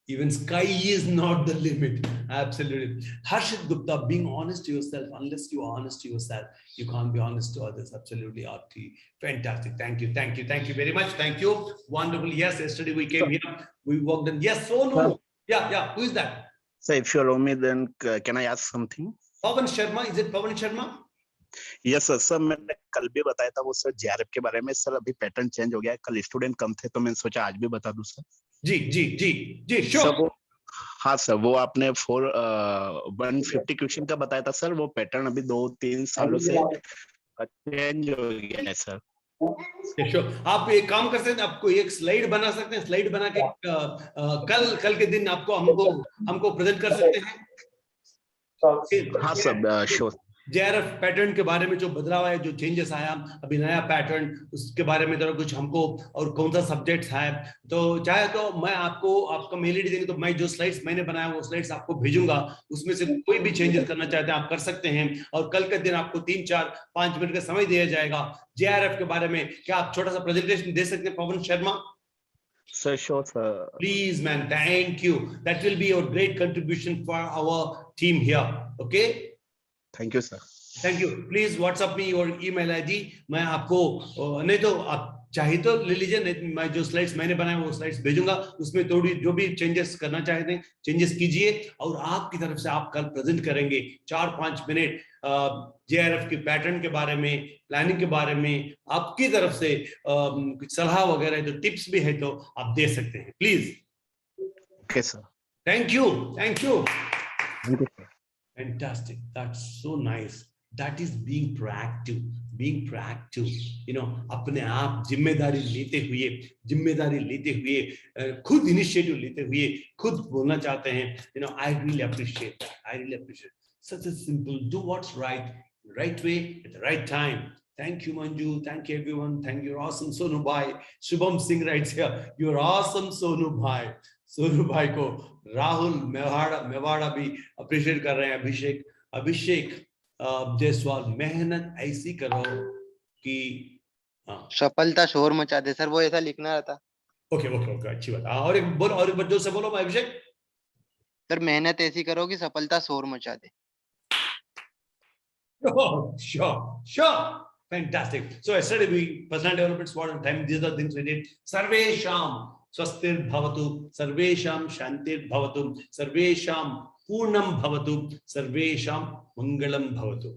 Even sky is not the limit. Absolutely. Harshit Gupta, being honest to yourself, unless you are honest to yourself, you can't be honest to others. Absolutely, Aarti. Fantastic. Thank you. Thank you. Thank you very much. Thank you. Wonderful. Yes, yesterday we came here. We walked in. Yes, Sonu. Yeah. Who is that? So if you allow me, then can I ask something? Pawan Sharma. Is it Pawan Sharma? Yes sir. Sir मैंने कल भी बताया था वो sir JRF के बारे में। Sir अभी पैटर्न चेंज हो गया है, कल स्टूडेंट कम थे तो मैंने सोचा आज भी बता दूं सर। जी सर वो, हाँ सर, वो आपने 150 क्वेश्चन का बताया था सर, वो पैटर्न अभी 2-3 सालों से चेंज हो गया है सर। श्योर। आप एक काम कर सकते हैं, आपको एक स्लाइड बना सकते हैं, स्लाइड बना के कल के दिन आपको हमको प्रेजेंट कर सकते हैं। हाँ सर, श्योर। जेआरएफ पैटर्न के बारे में जो बदलाव है, जो चेंजेस आया, अभी नया पैटर्न, उसके बारे में जरा कुछ हमको, और कौन सा सब्जेक्ट है, तो चाहे तो मैं आपको आपका मेल आईडी देंगे तो मैं जो स्लाइड्स मैंने बनाया वो स्लाइड्स आपको भेजूंगा, उसमें से कोई भी चेंजेस करना चाहते हैं आप कर सकते हैं। और कल के दिन आपको 3-4-5 मिनट का समय दिया जाएगा जेआरएफ के बारे में। क्या आप छोटा सा प्रेजेंटेशन दे सकते हैं Pawan Sharma? Sir, sure, sir. Please, man, thank you. That will be a great contribution for our team here. Okay? Thank you, sir. Thank you. Please WhatsApp me your email ID. मैं आपको, नहीं तो आप चाहिए तो ले लीजिए, नहीं मैं जो स्लाइड्स मैंने बनाए वो स्लाइड्स भेजूंगा, उसमें थोड़ी जो भी चेंजेस करना चाहते हैं चेंजेस कीजिए, और आपकी तरफ से आप कल प्रेजेंट करेंगे 4-5 मिनट जेआरएफ के पैटर्न के बारे में, प्लानिंग के बारे में, आपकी तरफ से कुछ सलाह वगैरह जो टिप्स भी है तो आप दे सकते हैं please. Okay, sir. Thank you. Thank you, sir. Fantastic. That's so nice. That is being proactive. You know, अपने आप जिम्मेदारी लेते हुए खुद इनिशिएटिव लेते हुए खुद बोलना चाहते हैं। You know, I really appreciate that. Such a simple, do what's right way at the right time. Thank you, Manju. Thank you, everyone. Thank you, awesome Sonu Bhai. Shubham Singh writes here, you're awesome, Sonu Bhai. Sonu भाई को राहुल मेवाड़ा भी appreciate कर रहे हैं। अभिषेक जायसवाल, मेहनत ऐसी करो कि सफलता शोर मचा दे सर, वो ऐसा लिखना था। ओके, अच्छी बात। और एक बार जोर से बोलो अभिषेक। सर मेहनत ऐसी करो कि सफलता शोर मचा दे। Sure. Fantastic. So yesterday we personal development sport time. These are things we did. Sarvesham स्वस्तिर भवतु, सर्वेषां शांतिर भवतु, सर्वेषां पूर्णं भवतु, सर्वेषां मंगलम भवतु.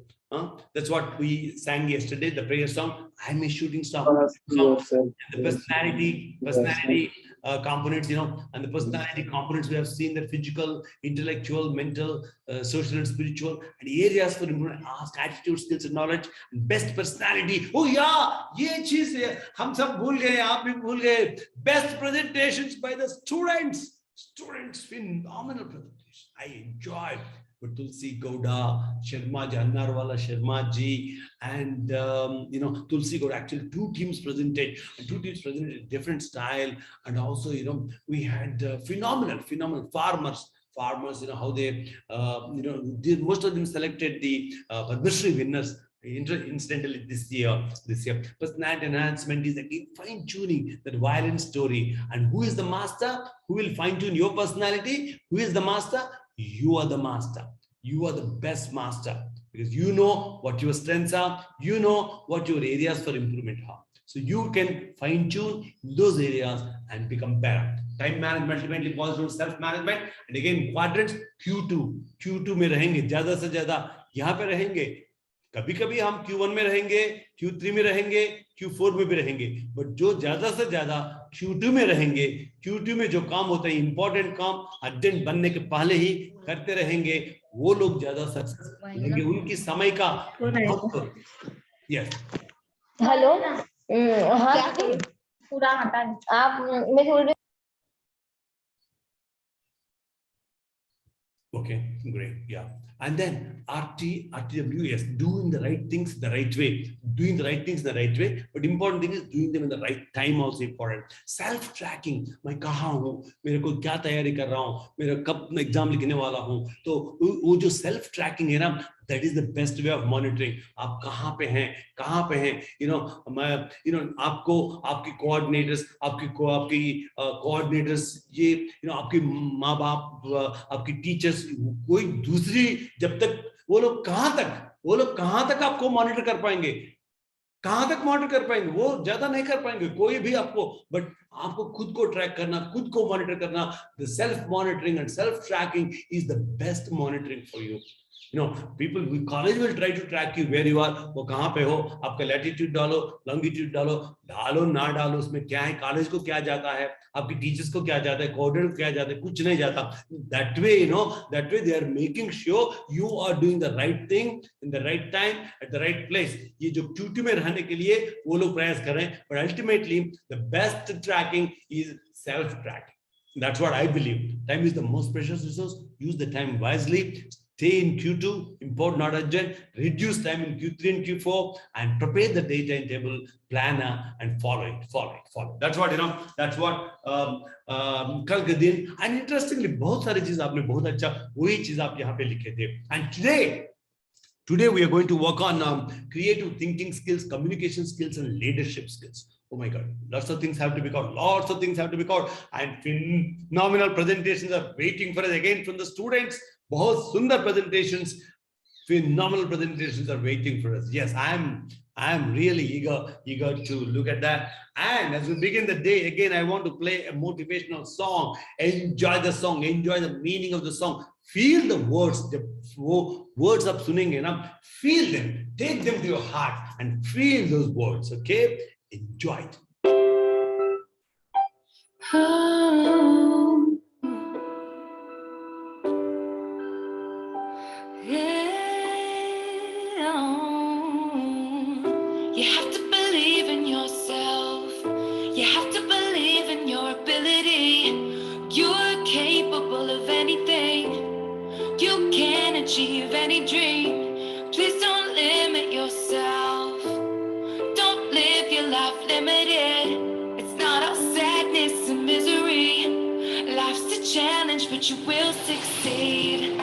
That's what we sang yesterday, the prayer song. I'm a shooting star. The personality components, you know, and the personality components we have seen, the physical, intellectual, mental, social and spiritual, and areas for improvement, ask attitude, skills and knowledge, and best personality. Oh yeah, ये चीज हम सब भूल गए, आप भी भूल गए. Best presentations by the students, phenomenal presentation. I enjoyed. But Tulsi Gowda, Sharma Jannarwala Sharma ji, and you know, Tulsi Gowda, actually two teams presented in different style, and also, you know, we had phenomenal farmers, you know, how they, you know, most of them selected the Padma Shri winners. Incidentally, this year, personality enhancement is again fine-tuning that violent story. And who is the master? Who will fine-tune your personality? Who is the master? You are the master. You are the best master, because you know what your strengths are. You know what your areas for improvement are. So you can fine-tune those areas and become better. Time management ultimately boils down to self-management. And again, quadrants Q2 में रहेंगे, ज़्यादा से ज़्यादा यहाँ पे रहेंगे. कभी-कभी हम Q1 में रहेंगे, Q3 में रहेंगे, Q4 में भी रहेंगे. बट जो ज़्यादा से ज़्यादा Q2 में रहेंगे, Q2 में जो काम होता है, इंपॉर्टेंट काम अर्जेंट बनने के पहले ही करते रहेंगे, वो लोग ज़्यादा सक्सेस लेंगे. उनकी समय का यस. हेलो, हाँ पूरा हटा आप. मैं थोड़ी Okay, great. Yeah. And then RTWS, doing the right things the right way. Doing the right things the right way, but important thing is doing them in the right time also important. Self-tracking, मैं कहाँ हूँ, मेरे को क्या तैयारी कर रहा हूँ, मेरा कब एग्जाम लिखने वाला हूँ, तो वो जो सेल्फ ट्रैकिंग है ना, that is the best way of monitoring. आप कहाँ पे हैं, आपको आपकी coordinators, ये आपके माँ बाप, आपकी टीचर्स, कोई दूसरी, जब तक वो लोग कहाँ तक आपको मॉनिटर कर पाएंगे, वो ज्यादा नहीं कर पाएंगे कोई भी आपको, बट आपको खुद को ट्रैक करना, खुद को मॉनिटर करना. The self monitoring and self tracking is the best monitoring for you. People, college will try to track you where you are, वो कहाँ पे हो, आपका latitude डालो, longitude डालो ना डालो, उसमें क्या है, कॉलेज को क्या जाता है, आपकी टीचर्स को क्या जाता है, कोऑर्डिनेटर को क्या जाता है, कुछ नहीं जाता. That way they are making sure you are doing the right thing in the right time at the right place. ये जो Q2 में रहने के लिए वो लोग प्रयास कर रहे हैं, but ultimately the best tracking is self tracking. That's what I believe. Time is the most precious resource. Use the time wisely. Stay in Q2, important, not urgent. Reduce time in Q3 and Q4, and prepare the data in table planner and follow it. That's what That's what कल के दिन. And interestingly, बहुत सारी चीज आपने बहुत अच्छा वही चीज आप यहाँ पे लिखे थे. And today we are going to work on creative thinking skills, communication skills, and leadership skills. Oh my God, lots of things have to be caught. And phenomenal presentations are waiting for us again from the students. बहुत सुंदर presentations, phenomenal presentations are waiting for us. Yes, I am really eager to look at that. And as we begin the day, again, I want to play a motivational song. Enjoy the song, enjoy the meaning of the song. Feel the words, words आप सुनेंगे ना, feel them, take them to your heart and feel those words, okay? Enjoy it. You have to believe in yourself. You have to believe in your ability. You're capable of anything. You can achieve any dream. Please don't limit yourself. Don't live your life limited. It's not all sadness and misery. Life's a challenge, but you will succeed.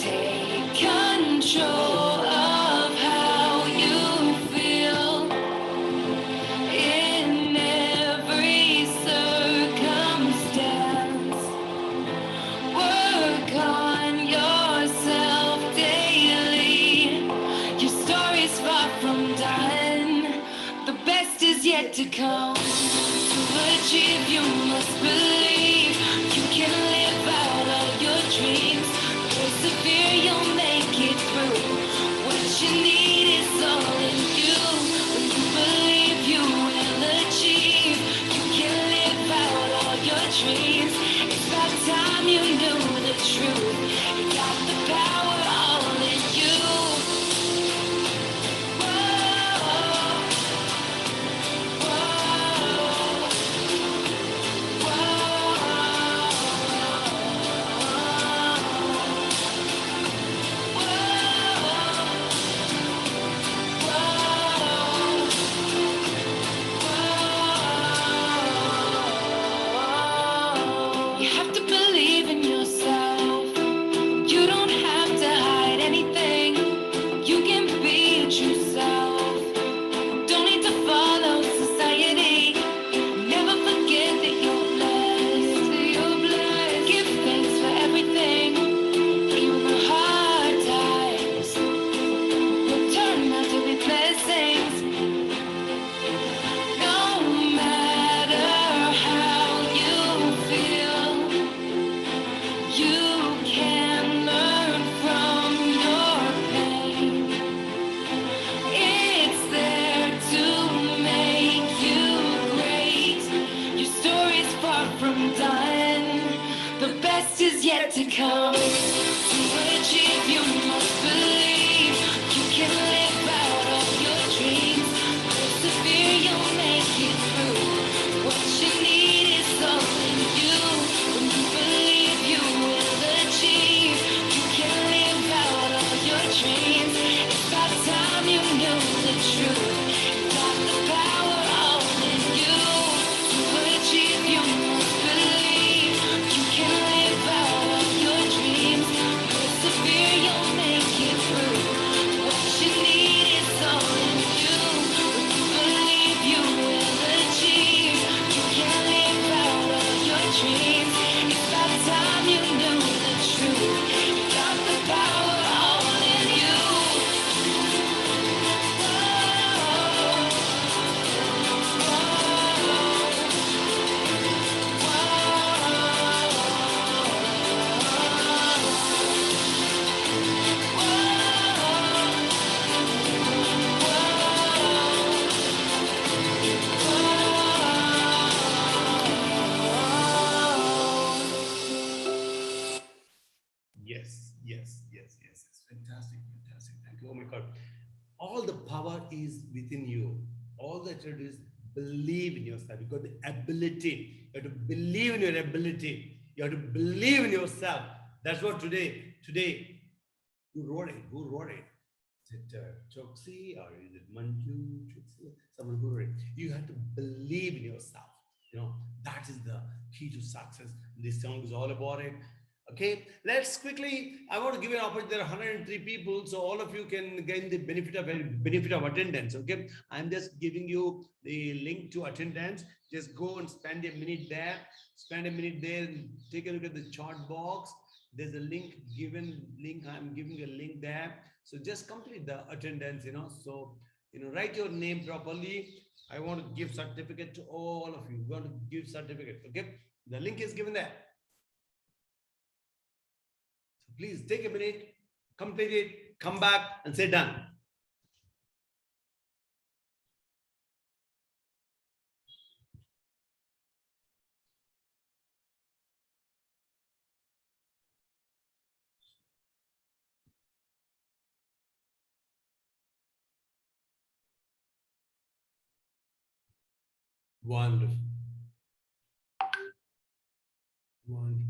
Take control of how you feel in every circumstance. Work on yourself daily. Your story's far from done. The best is yet to come. To achieve, you must believe. You can live out all your dreams. Persevere, you'll make it through. What you need is all in you. When you believe, you will achieve. You can live out all your dreams. It's about time you knew the truth. You got the power all in you. Whoa, whoa, whoa. dreams. It's about time you knew the truth. You got the power all in you. To achieve, you must believe. You can live out all your dreams. Persevere, you'll make it through. What you need is all in you. When you believe, you will achieve. You can live out all your dreams. It's about time you knew the truth. You got the power all in you. Yes, yes, yes, yes, yes. Fantastic, fantastic. Thank you. Oh my God. All the power is within you. All that you do is believe in yourself. You got the ability. You have to believe in your ability. You have to believe in yourself. That's what today, who wrote it? Who wrote it? Is it Choksi or is it Manju? Choksi? Someone who wrote it. You have to believe in yourself. You know, that is the key to success. This song is all about it. Okay, let's quickly, I want to give you an opportunity. There are 103 people, so all of you can gain the benefit of attendance. Okay, I'm just giving you the link to attendance. Just go and spend a minute there. Spend a minute there. Take a look at the chat box. There's a link given. I'm giving a link there. So just complete the attendance. So write your name properly. I want to give certificate to all of you. We want to give certificate. Okay, the link is given there. Please take a minute, complete it, come back and say done. Wonderful. Wonderful.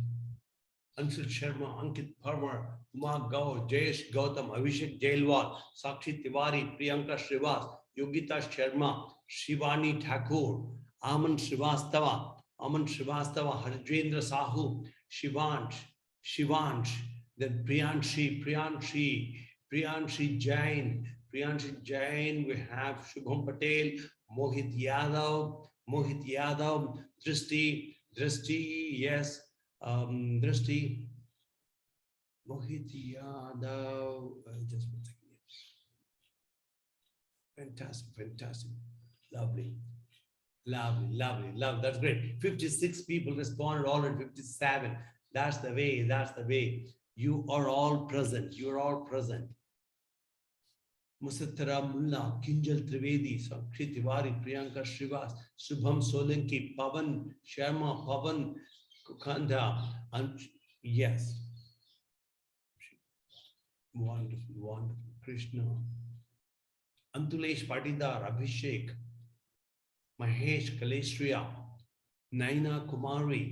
Anshul Sharma, Ankit Parmar, Uma Gao, Jayesh Gautam, Abhishek Jailwal, Sakshi Tiwari, Priyanka Srivas, Yogita Sharma, Shivani Thakur, Aman Srivastava, Harjendra Sahu, Shivansh, then Priyanshi Jain, we have Shubham Patel, Mohit Yadav, Drishti, yes. Drishti, Mohit Yadav, just one second. Fantastic, lovely. That's great. 56 people responded already, 57. That's the way. You are all present. Musattara Mulla, Kinjal Trivedi, Sakshi Tiwari, Priyanka Srivas, Subham Solanki, Pavan Sharma, Pavan Kanda, and yes, wonderful, Krishna, Antulesh Patidar, Abhishek, Mahesh Kaleshriya, Naina Kumari,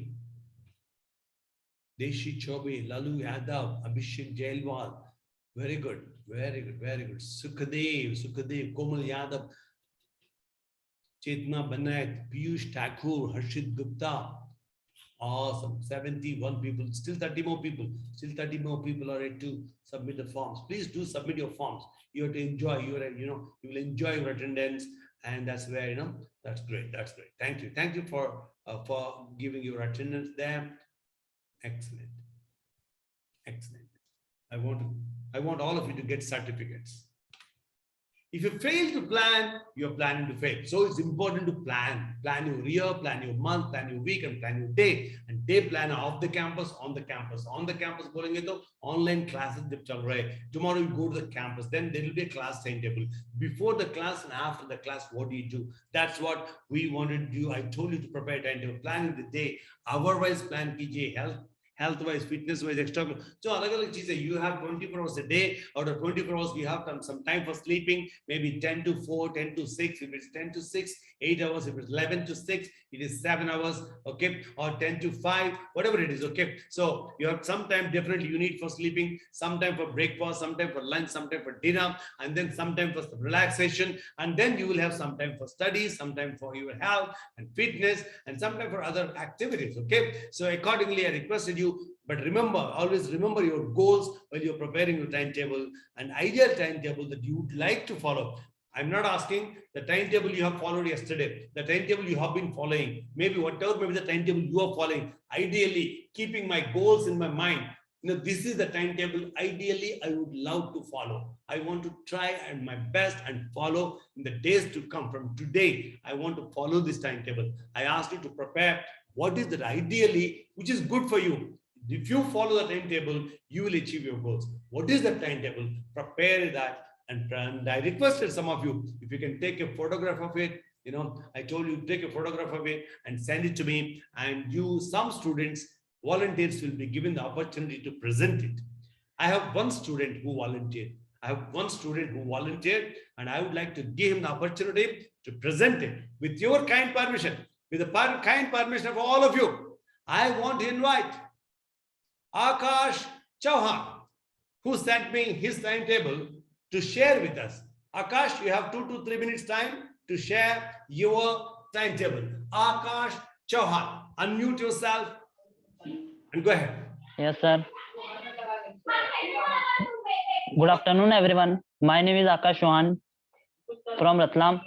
Deshi Chobe, Lalu Yadav, Abhishek Jailwal, very good, Sukadev, Komal Yadav, Chetna Banat, Piyush Thakur, Harshit Gupta. Awesome. 71 people. Still 30 more people. Are ready to submit the forms. Please do submit your forms. You have to enjoy you will enjoy your attendance, and that's where that's great. Thank you for giving your attendance there. Excellent. I want all of you to get certificates. If you fail to plan, you're planning to fail. So it's important to plan. Plan your year, plan your month, plan your week, and plan your day. And day planner off the campus, on the campus. On the campus, online classes. Tomorrow you go to the campus. Then there will be a class timetable. Before the class and after the class, what do you do? That's what we wanted to do. I told you to prepare timetable, planning the day. Hour-wise plan, PJ, health health wise, fitness wise, extra. So अलग-अलग चीजें. You have 24 hours a day. Out of 24 hours, you have some time for sleeping. Maybe 10 to 4, 10 to 6. If it's 10 to 6, 8 hours. If it's 11 to 6, it is 7 hours. Okay, or 10 to 5, whatever it is. Okay, so you have some time definitely you need for sleeping, some time for breakfast, some time for lunch, some time for dinner, and then some time for relaxation, and then you will have some time for studies, some time for your health and fitness, and some time for other activities. Okay, so accordingly I requested you, but remember, always remember your goals while you're preparing your timetable, an ideal timetable that you would like to follow. I'm not asking the timetable you have followed yesterday, the timetable you have been following, maybe whatever, maybe the timetable you are following, ideally keeping my goals in my mind. This is the timetable ideally I would love to follow. I want to try and my best and follow in the days to come. From today, I want to follow this timetable. I asked you to prepare what is that ideally, which is good for you. If you follow the timetable, you will achieve your goals. What is the timetable? Prepare that. And I requested some of you, if you can take a photograph of it, I told you take a photograph of it and send it to me, and some students, volunteers will be given the opportunity to present it. I have one student who volunteered. And I would like to give him the opportunity to present it with your kind permission, with the kind permission of all of you. I want to invite Akash Chauhan, who sent me his timetable, to share with us. Akash, you have 2 to 3 minutes time to share your timetable. Akash Chauhan, unmute yourself and go ahead. Yes, sir. Good afternoon, everyone. My name is Akash Chauhan from Ratlam.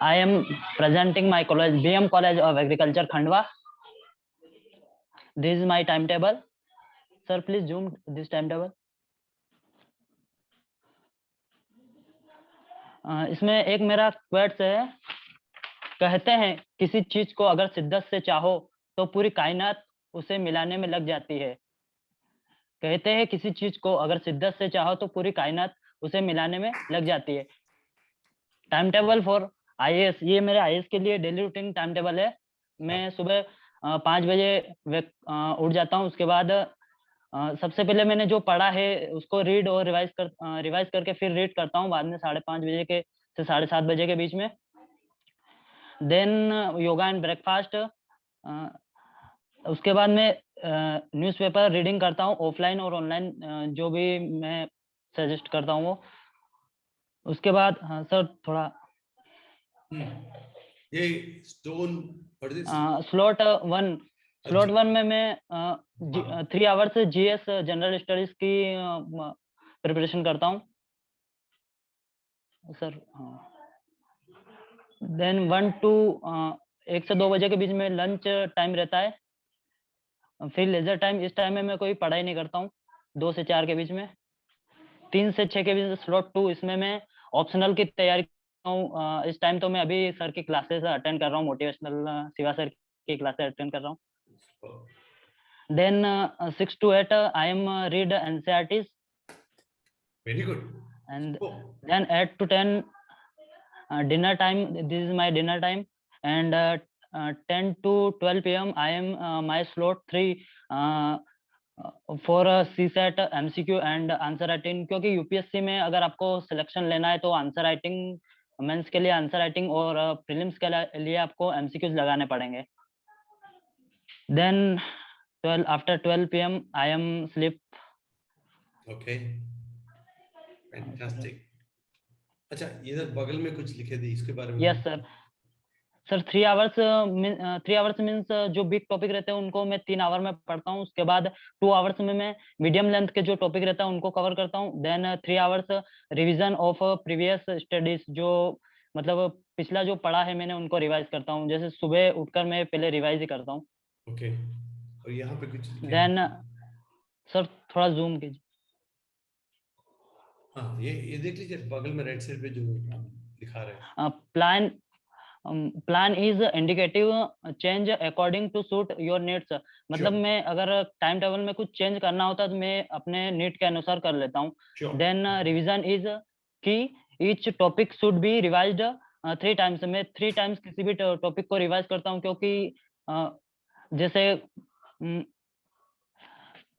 I am presenting my college, BM College of Agriculture, Khandwa. This is my timetable. Sir, please zoom this timetable. इसमें एक मेरा quotes है, कहते हैं किसी चीज को अगर शिद्दत से चाहो तो पूरी कायनात उसे मिलाने में लग जाती है. कहते हैं किसी चीज को अगर शिद्दत से चाहो तो पूरी कायनात उसे मिलाने में लग जाती है. टाइम टेबल फॉर आईएएस, ये मेरे आईएएस के लिए डेली रूटीन टाइम टेबल है. मैं सुबह 5 बजे उठ जाता हूँ. उसके बाद सबसे पहले मैंने जो पढ़ा है उसको रीड और रिवाइज करके फिर रीड करता हूँ बाद में 5:30 बजे से 7:30 बजे के बीच में. Then yoga and breakfast. उसके बाद मैं न्यूज़पेपर रीडिंग करता हूँ, ऑफलाइन और ऑनलाइन जो भी मैं सजेस्ट करता हूँ वो. उसके बाद सर थोड़ा ये स्टोन स्लॉट 1 में मैं 3 आवर्स जीएस जनरल स्टडीज की प्रिपरेशन करता हूँ सर. देन 1 से 2 बजे के बीच में लंच टाइम रहता है. फिर लेजर टाइम, इस टाइम में मैं कोई पढ़ाई नहीं करता हूँ. 2 से 4 के बीच में. 3 से 6 के बीच स्लॉट 2, इसमें मैं ऑप्शनल की तैयारी करता हूँ. इस टाइम तो मैं अभी सर की क्लासेस अटेंड कर रहा हूँ, मोटिवेशनल शिवा सर की क्लासेस अटेंड कर रहा हूँ. Then 6 to 8 I am read NCERTs. Very good. And then 8 to 10 dinner time. This is my dinner time. And 10 to 12 p.m. I am my slot 3 for CSAT MCQ and answer writing. क्योंकि UPSC में अगर आपको selection लेना है तो answer writing, mains के लिए answer writing और प्रीलिम्स के लिए आपको एमसीक्यूज लगाने पड़ेंगे. Then after 12 p.m. I am sleep. Okay. Fantastic. अच्छा, इधर बगल में कुछ लिखे थे इसके बारे में. Yes sir. Sir 3 hours means जो बिग टॉपिक रहते हैं उनको मैं 3 आवर में पढ़ता हूँ. उसके बाद 2 आवर्स में मैं मीडियम लेंथ के जो टॉपिक रहता है उनको कवर करता हूँ. Then 3 hours revision of previous studies, जो मतलब पिछला जो पढ़ा है मैंने उनको रिवाइज करता हूँ. जैसे सुबह उठकर मैं पहले रिवाइज ही करता हूँ. ओके. और यहाँ पे कुछ देन सर थोड़ा जूम कीजिए. हाँ, ये देख लीजिए बगल में राइट साइड पे जो लिखा रहा है. Plan is indicative change according to suit your needs. मतलब मैं अगर टाइम टेबल में कुछ चेंज करना होता है तो मैं अपने नीड के अनुसार कर लेता हूँ. देन रिवीजन इज कि each topic should be revised 3 times. मैं 3 टाइम्स किसी भी टॉपिक को रिवाइज करता हूँ, क्योंकि जैसे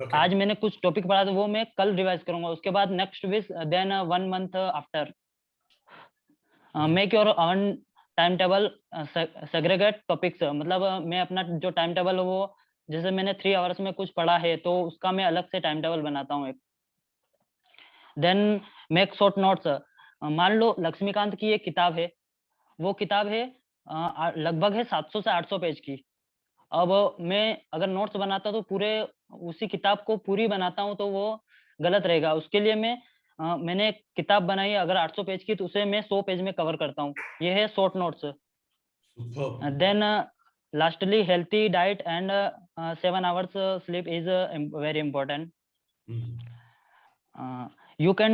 Okay. आज मैंने कुछ टॉपिक पढ़ा था वो मैं कल रिवाइज करूंगा, उसके बाद next week then 1 month after make your own time table segregate topics, मतलब मैं अपना जो टाइम टेबल है वो जैसे मैंने 3 आवर्स में कुछ पढ़ा है तो उसका मैं अलग से टाइम टेबल बनाता हूँ एक। देन मेक शॉर्ट नोट्स, मान लो लक्ष्मीकांत की एक किताब है, वो किताब है लगभग है 700 से 800 पेज की। अब मैं अगर नोट्स बनाता तो पूरे उसी किताब को पूरी बनाता हूँ तो वो गलत रहेगा। उसके लिए मैंने एक किताब बनाई अगर 800 पेज की तो उसे मैं 100 पेज में कवर करता हूँ। ये है short notes. Superb. Then lastly healthy diet and 7 hours sleep is very important. You can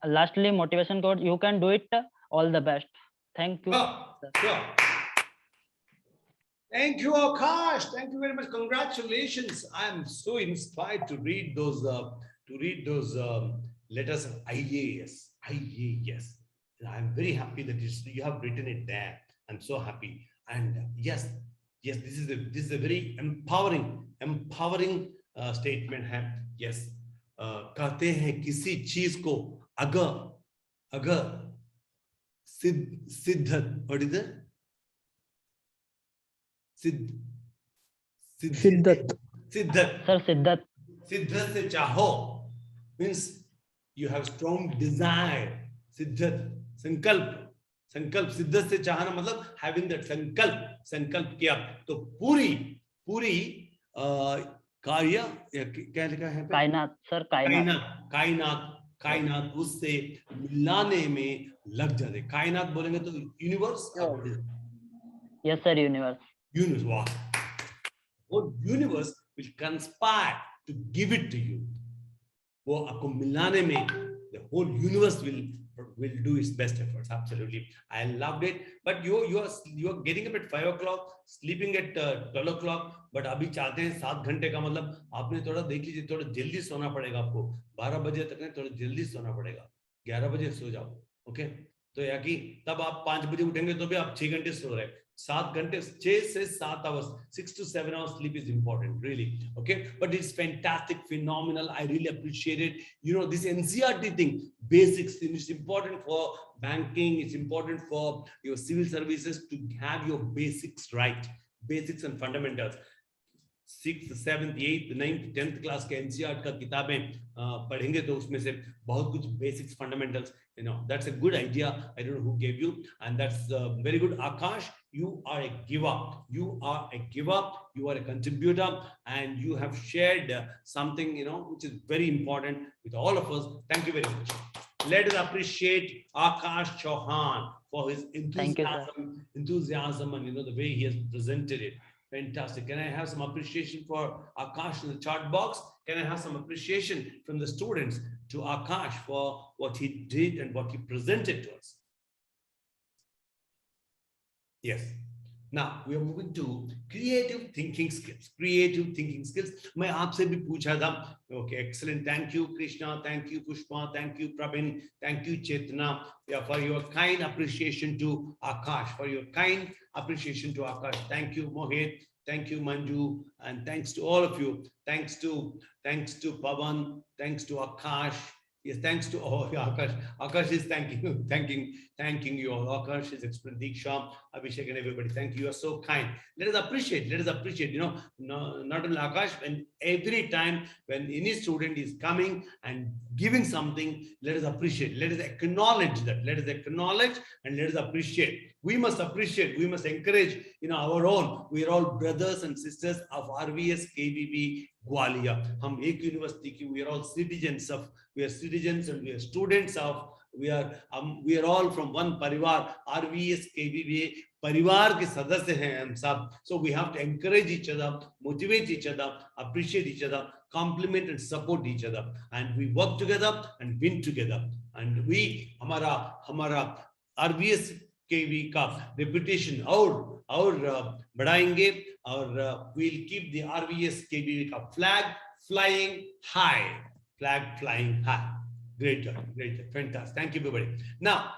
lastly motivation quote, you can do it, all the best. Thank you. Sure. Thank you, Akash. Thank you very much. Congratulations. I am so inspired to read those letters of IAS. IAS. I am very happy that you have written it there. I'm so happy. And yes, this is a very empowering statement है. Yes. कहते हैं किसी चीज को अगर सिद्ध what is it? Siddhat. Sir, Siddhat. सिद्धत से चाहो means you have strong desire. सिद्धत संकल्प सिद्धत से चाहना मतलब having that संकल्प किया तो पूरी कार्य क्या लिखा है? कायनात सर, कायनात उससे मिलाने में लग जाते। कायनात बोलेंगे तो यूनिवर्स। Yes sir, universe. वाह, वो universe will conspire to give it to you. वो आपको मिलाने में the whole universe will do its best efforts. Absolutely, I loved it. But you are getting up at 5 o'clock, sleeping at 12 o'clock. But अभी चाहते हैं 7 घंटे का, मतलब आपने थोड़ा देख लीजिए, थोड़ा जल्दी सोना पड़ेगा आपको। 12 बजे तक नहीं, थोड़ा जल्दी सोना पड़ेगा। 11 बजे सो जाओ, ओके? तो या कि तब आप 5 बजे उठेंगे तो भी आप 6 घंटे सो रहे हैं। 7 घंटे, 6 से 7 hours, 6 to 7 hours sleep is important, really. Okay, but it's fantastic, phenomenal. I really appreciate it. You know, this NCERT thing, basics, it's important for banking. It's important for your civil services to have your basics right, basics and fundamentals. 6th, 7th, 8th, 9th, 10th class के NCERT का किताबें पढ़ेंगे तो उसमें से बहुत कुछ basics, fundamentals, you know, that's a good idea. I don't know who gave you, and that's very good. Akash, you are a giver. You are a contributor, and you have shared something, you know, which is very important with all of us. Thank you very much. Let us appreciate Akash Chauhan for his enthusiasm, and you know the way he has presented it. Fantastic. Can I have some appreciation for Akash in the chat box? Can I have some appreciation from the students to Akash for what he did and what he presented to us? Yes. Now we are moving to creative thinking skills. Creative thinking skills. मैं आपसे भी पूछा था. Okay, excellent. Thank you, Krishna. Thank you, Pushpa. Thank you, Pravin. Thank you, Chetna. Yeah, for your kind appreciation to Akash. For your kind appreciation to Akash. Thank you, Mohit. Thank you, Manju. And thanks to all of you. Thanks to Pavan. Thanks to Akash. Yes, thanks to Akash. Akash is thanking you all. Akash is explaining Diksha, Abhishek, and everybody. Thank you. You are so kind. Let us appreciate. You know, not only Akash, when every time when any student is coming and giving something, let us appreciate. Let us acknowledge that. Let us acknowledge and let us appreciate. We must appreciate. We must encourage. You know, our own. We are all brothers and sisters of RVS KVB Gwalior. हम एक university की. We are all citizens of. We are citizens and we are students of. We are all from one parivar. RVS KVB परिवार के सदस्य हैं हम सब. So we have to encourage each other, motivate each other, appreciate each other, compliment and support each other, and we work together and win together. And we हमारा RVS KV का reputation और बढ़ाएंगे और we'll keep the RVS KV का flag flying high. Great job, fantastic. Thank you everybody. Now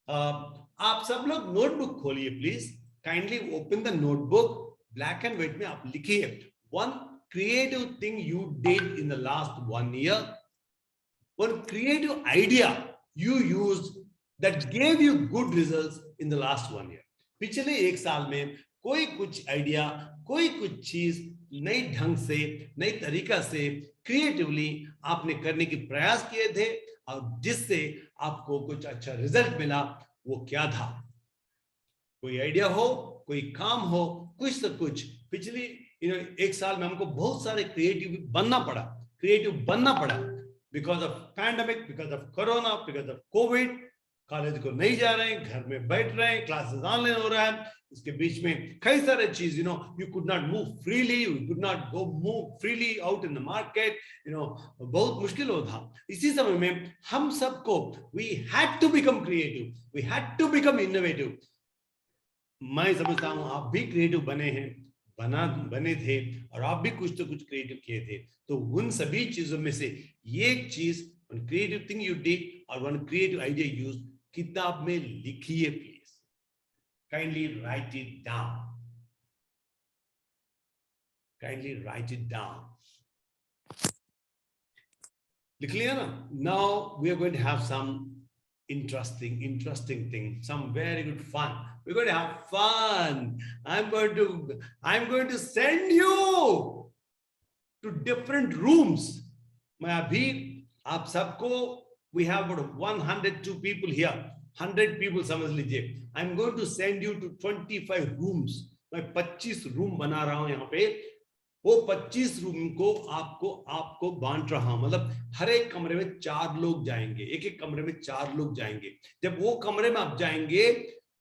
आप सब लोग notebook खोलिए please. Kindly open the notebook. Black and white में आप लिखिए creative thing you did in the last 1 year? One creative idea you used that gave you good results in the last 1 year. पिछले 1 साल में कोई कुछ idea, कोई कुछ चीज नई ढंग से, नई तरीका से क्रिएटिवली आपने करने की प्रयास किए थे और जिससे आपको कुछ अच्छा रिजल्ट मिला, वो क्या था? कोई आइडिया हो, कोई काम हो, कुछ तो कुछ। पिछली 1 साल में हमको बहुत सारे क्रिएटिव बनना पड़ा because of pandemic, because of corona, because of Covid. College को नहीं जा रहे हैं, घर में बैठ रहे हैं, क्लासेस ऑनलाइन हो रहा है, इसके बीच में कई सारे चीज, you could not move freely, you could not move freely out in the market, बहुत मुश्किल हो था। इसी समय में हम सबको we had to become creative, we had to become innovative। मैं समझता हूं आप भी क्रिएटिव बने थे और आप भी कुछ तो कुछ क्रिएटिव किए थे। तो उन सभी चीजों में से ये एक चीज, one creative thing you did or one creative idea you used, किताब में लिखिए please. Kindly write it down. Kindly write it down. लिख लिया ना? Now we are going to have some interesting thing, some very good fun. We're going to have fun. I'm going to send you to different rooms. मैं अभी आप सबको, we have about 102 people here, 100 people समझ लीजिए। I'm going to send you to 25 rooms. मैं 25 room बना रहा हूं यहाँ पे। वो 25 रूम को आपको बांट रहा हूं, मतलब हर एक कमरे में 4 लोग जाएंगे, एक कमरे में 4 लोग जाएंगे। जब वो कमरे में आप जाएंगे,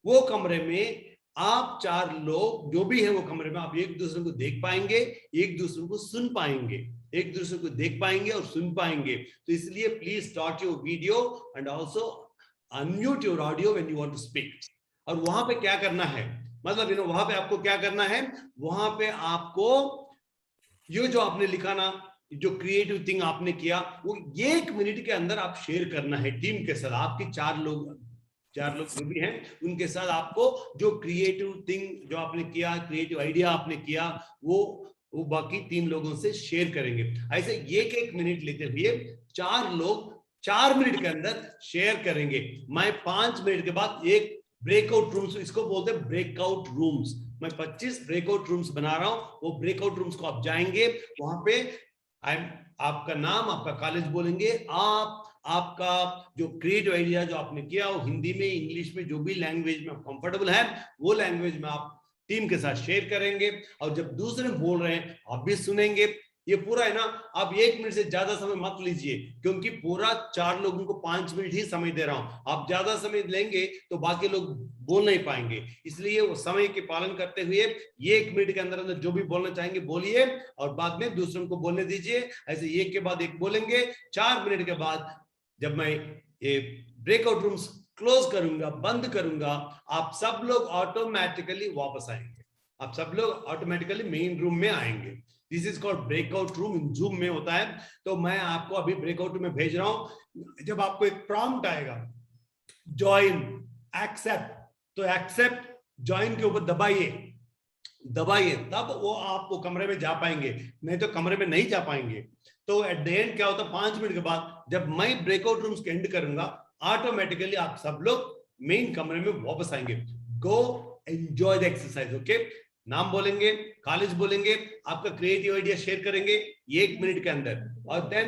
वो कमरे में आप 4 लोग जो भी है वो कमरे में, आप एक दूसरे को देख पाएंगे, एक दूसरे को सुन पाएंगे, एक दूसरे को देख पाएंगे और सुन पाएंगे। तो इसलिए please start your video and also unmute your audio when you want to speak. और वहां पे क्या करना है, मतलब वहां पे आपको क्या करना है, वहां पे आपको ये जो आपने लिखा ना, जो क्रिएटिव थिंग आपने किया, वो 1 मिनट के अंदर आप शेयर करना है टीम के साथ। आपके 4 लोग जो भी हैं उनके साथ आपको जो क्रिएटिव थिंग जो आपने किया, क्रिएटिव आइडिया आपने किया, वो बाकी 3 लोगों से शेयर करेंगे। ऐसे 1 मिनट लेते हुए 4 लोग 4 मिनट के अंदर शेयर करेंगे। मैं 5 मिनट के बाद एक ब्रेकआउट रूम्स, इसको बोलते हैं ब्रेकआउट रूम्स, मैं 25 ब्रेकआउट रूम्स बना रहा हूं। वो ब्रेकआउट रूम्स को आप जाएंगे, वहां पे आपका नाम, आपका कॉलेज बोलेंगे, आपका जो क्रिएटिव आइडिया जो आपने किया, वो हिंदी में, इंग्लिश में, जो भी लैंग्वेज में आप कंफर्टेबल है, वो लैंग्वेज में आप टीम के साथ शेयर करेंगे। और जब दूसरे बोल रहे हैं आप भी सुनेंगे। ये पूरा है ना, आप 1 मिनट से ज्यादा समय मत लीजिए, क्योंकि पूरा 4 लोगों को 5 मिनट ही समय दे रहा हूं। आप ज्यादा समय लेंगे तो बाकी लोग बोल नहीं पाएंगे, इसलिए वो समय के पालन करते हुए 1 मिनट के अंदर अंदर जो भी बोलना चाहेंगे बोलिए और बाद में दूसरों को बोलने दीजिए। ऐसे एक के बाद एक बोलेंगे। 4 मिनट के बाद जब मैं ये ब्रेकआउट रूम्स क्लोज करूंगा, बंद करूंगा, आप सब लोग ऑटोमेटिकली वापस आएंगे, आप सब लोग ऑटोमेटिकली मेन रूम में आएंगे। This is called breakout room, in zoom में होता है। तो मैं आपको अभी ब्रेकआउट रूम में भेज रहा हूं। जब आपको एक प्रॉम्प्ट आएगा, ज्वाइन, एक्सेप्ट, तो एक्सेप्ट, ज्वाइन के ऊपर दबाइए, तब वो आपको कमरे में जा पाएंगे, नहीं तो कमरे में नहीं जा पाएंगे। तो एट द एंड क्या होता है, 5 मिनट के बाद जब मैं ब्रेकआउट रूम्स के एंड करूंगा, ऑटोमेटिकली आप सब लोग मेन कमरे में वापस आएंगे। गो एंजॉय द एक्सरसाइज। ओके, नाम बोलेंगे, कॉलेज बोलेंगे, आपका क्रिएटिव आइडिया शेयर करेंगे 1 मिनट के अंदर, और देन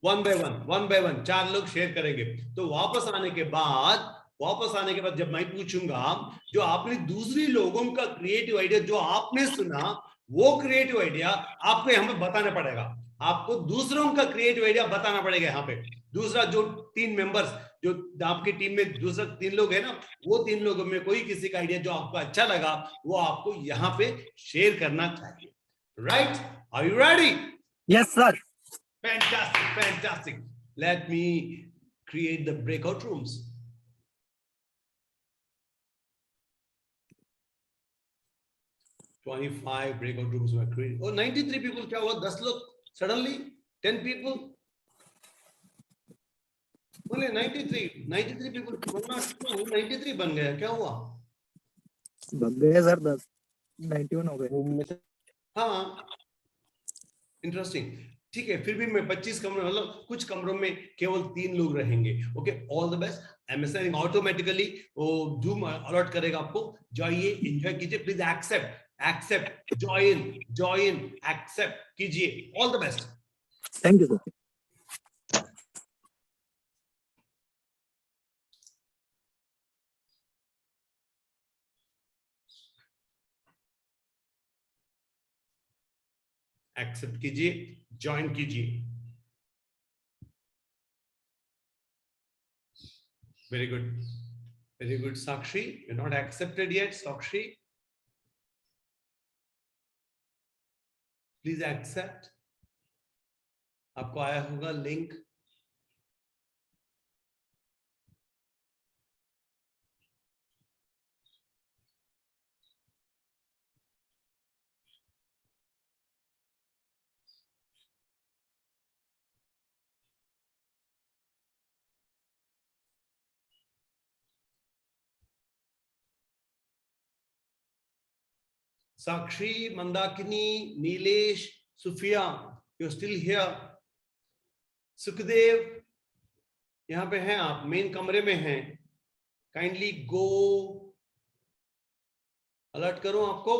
वन बाय वन 4 लोग शेयर करेंगे। तो वापस आने के बाद जब मैं पूछूंगा, जो आपने दूसरी लोगों का क्रिएटिव आइडिया जो आपने सुना, वो क्रिएटिव आइडिया आपको यहाँ पे बताना पड़ेगा। आपको दूसरों का क्रिएटिव आइडिया बताना पड़ेगा। यहाँ पे दूसरा जो 3 मेंबर्स जो आपकी टीम में दूसरा 3 लोग है ना, वो 3 लोगों में कोई किसी का आइडिया जो आपको अच्छा लगा, वो आपको यहाँ पे शेयर करना चाहिए। Right? Are you ready? Yes sir. Fantastic. Let me create the breakout rooms. $25 breakout rooms were created. Oh, 93 people. क्या हुआ? 10 लोग suddenly 10 people. बोले 93 people. 93 बन गया, क्या हुआ? बन गए सर, 10 91 हो गए। हाँ, इंटरेस्टिंग। ठीक है, फिर भी मैं 25 कमरे, मतलब कुछ कमरों में केवल 3 लोग रहेंगे। Okay, all the best. I am saying automatically वो जूम अलर्ट करेगा आपको। जाइए, एंजॉय कीजिए, प्लीज एक्सेप्ट, जॉइन, एक्सेप्ट कीजिए। All the best. Thank you sir. Accept कीजिए, ज्वाइन कीजिए। Very good Sakshi, you not accepted yet. Sakshi, please accept. आपको आया होगा link. Sakshi, Mandakini, Nilesh, Sufia, you're still here. Sukhdev, यहाँ पे हैं आप, मेन कमरे में हैं। काइंडली गो, अलर्ट करो आपको।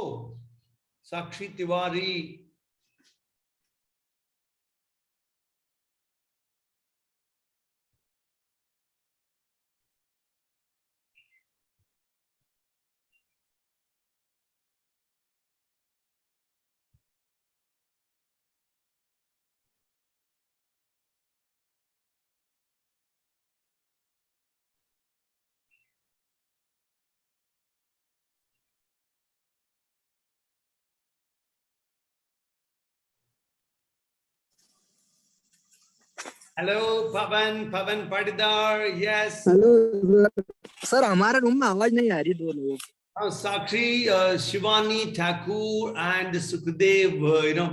Sakshi Tiwari, hello Pawan Patidar, yes. Hello sir, हमारे रूम में आवाज नहीं आ रही दो लोगों की। Sakshi, Shivani Thakur and Sukhdev, you know,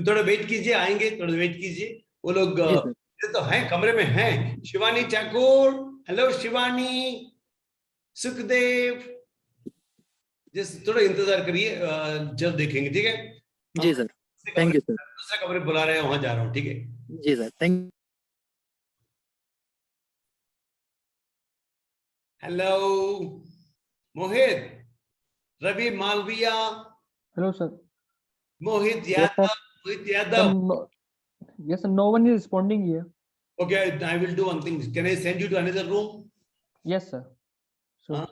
थोड़ा वेट कीजिए, आएंगे, थोड़ा वेट कीजिए। वो लोग तो हैं, कमरे में हैं। शिवानी ठाकुर, हेलो शिवानी, सुखदेव, जस्ट थोड़ा इंतजार करिए, जल्द देखेंगे, ठीक है? जी सर, थैंक यू सर। दूसरा कमरे बुला रहे हैं, वहां जा रहा हूँ, ठीक है? जी sir, thank. Hello Mohit, Ravi Malviya, Hello, sir. Mohit Yes, sir. Yadav, Yes, sir. No one is responding here. Okay, I will do one thing. Can I send you to another room? Yes, sir. Sure.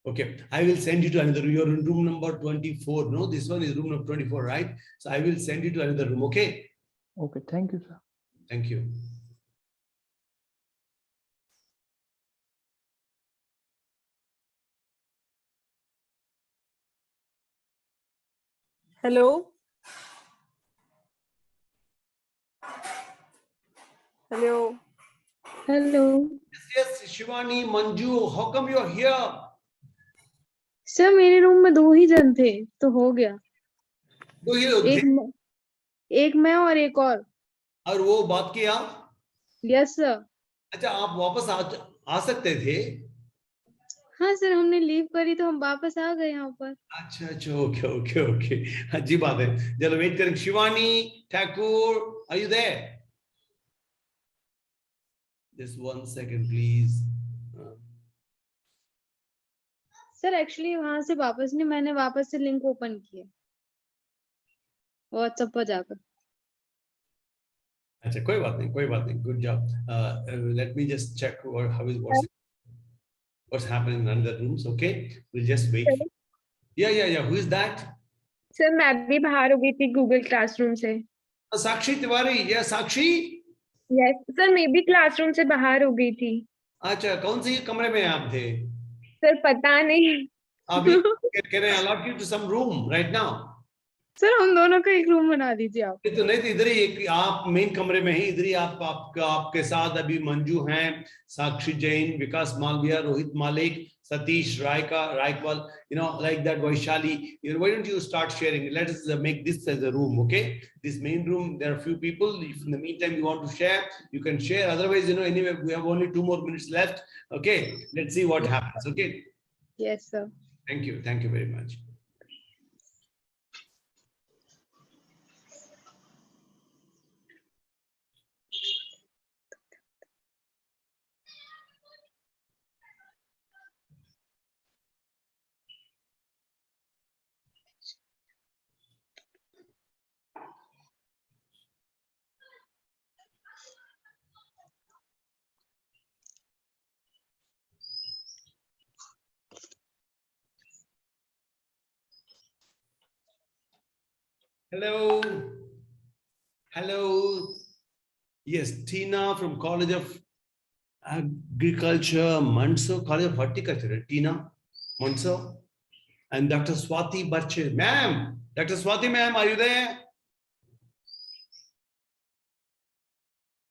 Okay, I will send you to another room. You're in room number 24. No, this one is room number 24, right? So I will send you to another room. Okay. Okay. Thank you, sir. Thank you. Hello. Hello. Hello. Yes, Shivani, Manju, how come you're here? Sir मेरे room में 2 ही जन थे तो हो गया। दो ही लोग थे? एक मैं और एक और वो बात किया? Yes sir. अच्छा, आप वापस आ सकते थे? हाँ सर, हमने लीव करी तो हम वापस आ गए यहाँ पर। अच्छा, ओके ओके ओके, अच्छी बात है। चलो वेट करें। Shivani Thakur, are you there? Just 1 second, please. Sir actually वहां से वापस नहीं, मैंने वापस से लिंक ओपन किया व्हाट्सएप पर जाकर। अच्छा, कोई बात नहीं, good job. Let me just check how is what's happening in another rooms. Okay, we'll just wait. Yeah, who is that? Sir मैं भी बाहर हो गई थी गूगल क्लासरूम से। साक्षी तिवारी, या साक्षी? यस सर, मैं भी क्लासरूम से बाहर हो गई थी। अच्छा, कौन सी कमरे में आप थे? सर पता नहीं। अभी can I allot you to some room right now? Sir हम दोनों का एक रूम बना दीजिए आप। तो नहीं, तो इधर ही एक, आप मेन कमरे में ही, इधर ही आपके साथ अभी मंजू हैं, साक्षी जैन, विकास मालविया, रोहित मालिक, Satish Raikwal, you know, like that, Vaishali. Why don't you start sharing? Let us make this as a room, okay? This main room, there are a few people. If in the meantime you want to share, you can share. Otherwise, you know, anyway, we have only 2 more minutes left. Okay, let's see what happens. Okay. Yes sir. Thank you very much. Hello. Hello. Yes, Tina from College of Agriculture, Manso, College of Horticulture, Tina, Manso, and Dr. Swati Barche. Ma'am, Dr. Swati, ma'am, are you there?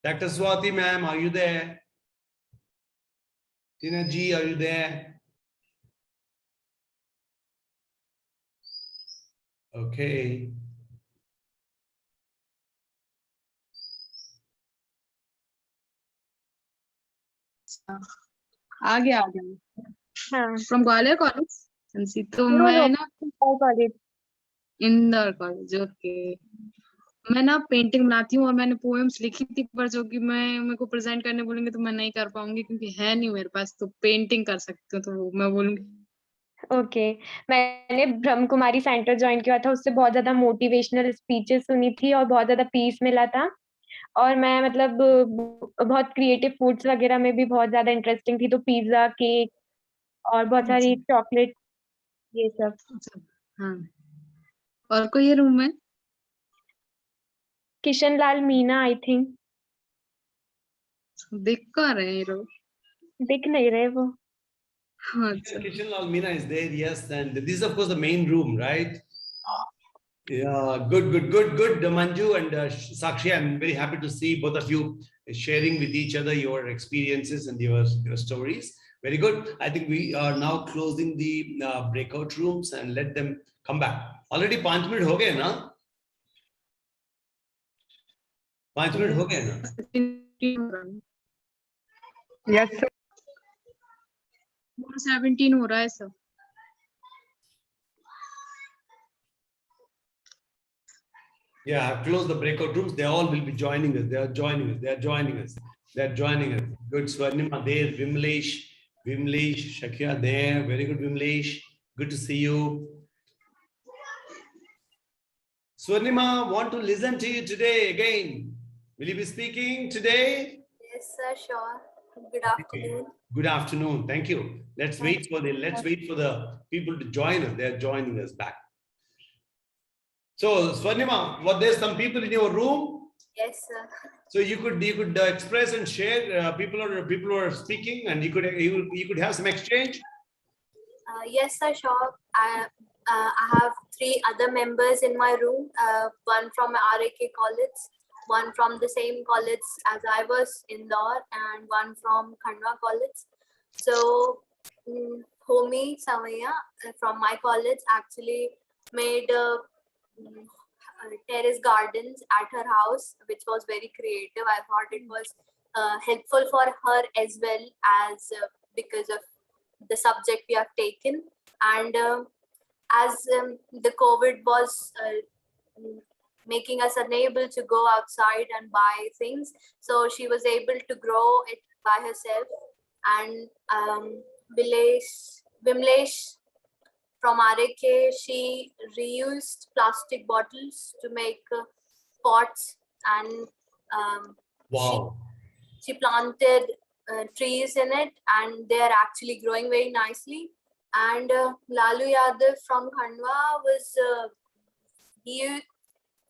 Dr. Swati, ma'am, are you there? Tina Ji, are you there? Okay. आ गया हाँ from Gwalior college MC तो no मैं no ना college Indore college okay मैं ना painting बनाती हूँ और मैंने पोएम्स लिखी थी पर जो कि मैं मेरे को प्रेजेंट करने बोलेंगे तो मैं नहीं कर पाऊंगी क्योंकि है नहीं मेरे पास तो पेंटिंग कर सकती हूँ तो वो मैं बोलूंगी ओके मैंने ब्रह्म कुमारी सेंटर ज्वाइन किया था उससे बहुत ज्यादा मोटिवेशनल स्पीचेस सुनी थी और बहुत ज्यादा पीस मिला था और मैं मतलब बहुत क्रिएटिव फूड्स वगैरह में भी बहुत ज्यादा इंटरेस्टिंग थी तो पिज्जा केक और बहुत सारी चॉकलेट ये सब हाँ और कोई ये रूम में किशन लाल मीना आई थिंक देख कहाँ रहे हैं ये लोग दिख नहीं रहे वो Kishan Lal Meena is there, yes, and this is of course the main room, right? Yeah, good, Manju and Sakshi. I'm very happy to see both of you sharing with each other your experiences and your stories. Very good. I think we are now closing the breakout rooms and let them come back. Already 5 minutes हो गए ना? 5 minutes हो गए ना? Yes, sir. 17 हो रहा है सब Yeah, I've closed the breakout rooms. They all will be joining us. They are joining us. They are joining us. They are joining us. Good. Swarnima there. Vimlesh, Shakya there. Very good, Vimlesh. Good to see you. Swarnima, want to listen to you today again. Will you be speaking today? Yes, sir, sure. Good afternoon. Good afternoon. Thank you. Let's wait for the people to join us. They are joining us back. So Swarnima, there's some people in your room. Yes, sir. So you could express and share. People are speaking, and you could have some exchange. Yes, sir, sure. I have 3 other members in my room. One from RAK college, one from the same college as I was in Indore, and one from Khandwa college. So Homi Samaya from my college actually made terrace gardens at her house, which was very creative. I thought it was helpful for her as well as because of the subject we have taken. And as the COVID was making us unable to go outside and buy things, so she was able to grow it by herself. And Vimlesh from RAK, she reused plastic bottles to make pots, and wow. she planted trees in it, and they are actually growing very nicely. And Lalu Yadav from Khandwa was he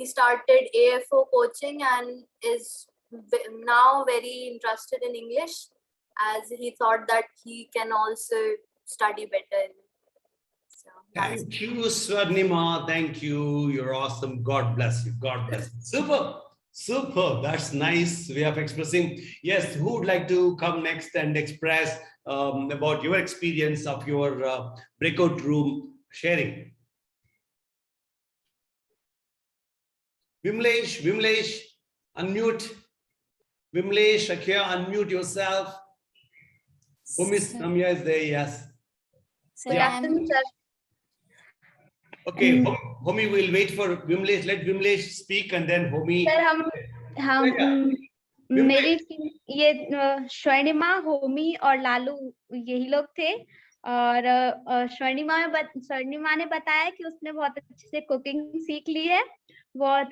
started AFO coaching and is now very interested in English, as he thought that he can also study better. Thank you, Swarnima. Thank you. You're awesome. God bless you. God bless you. Super. That's nice way of expressing. Yes, who would like to come next and express about your experience of your breakout room sharing? Vimlesh, unmute. Vimlesh, Shakya, unmute yourself. Umis Namya is there, yes. Good afternoon, sir. Okay, Homi will wait for Vimlesh. Let Vimlesh speak and then Homi. Sir हम मेरी ये स्वर्णिमा होमी और लालू यही लोग थे और स्वर्णिमा ने बताया कि उसने बहुत अच्छे से कुकिंग सीख ली है, बहुत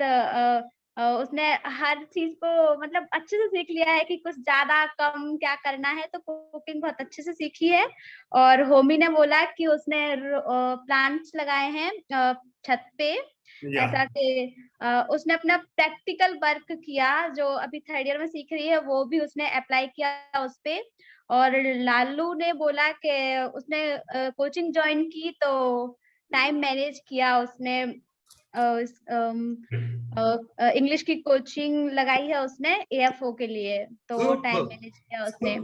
उसने हर चीज को मतलब अच्छे से सीख लिया है कि कुछ ज्यादा कम क्या करना है, तो कुकिंग बहुत अच्छे से सीखी है। और होमी ने बोला कि उसने प्लांट्स लगाए हैं छत पे, ऐसा कि उसने अपना प्रैक्टिकल वर्क किया, जो अभी 3rd ईयर में सीख रही है वो भी उसने अप्लाई किया उस पे। और लालू ने बोला कि उसने कोचिंग ज्वाइन की तो टाइम मैनेज किया उसने, इंग्लिश की कोचिंग लगाई है उसने AFO के लिए, तो वो टाइम मैनेज किया उसने।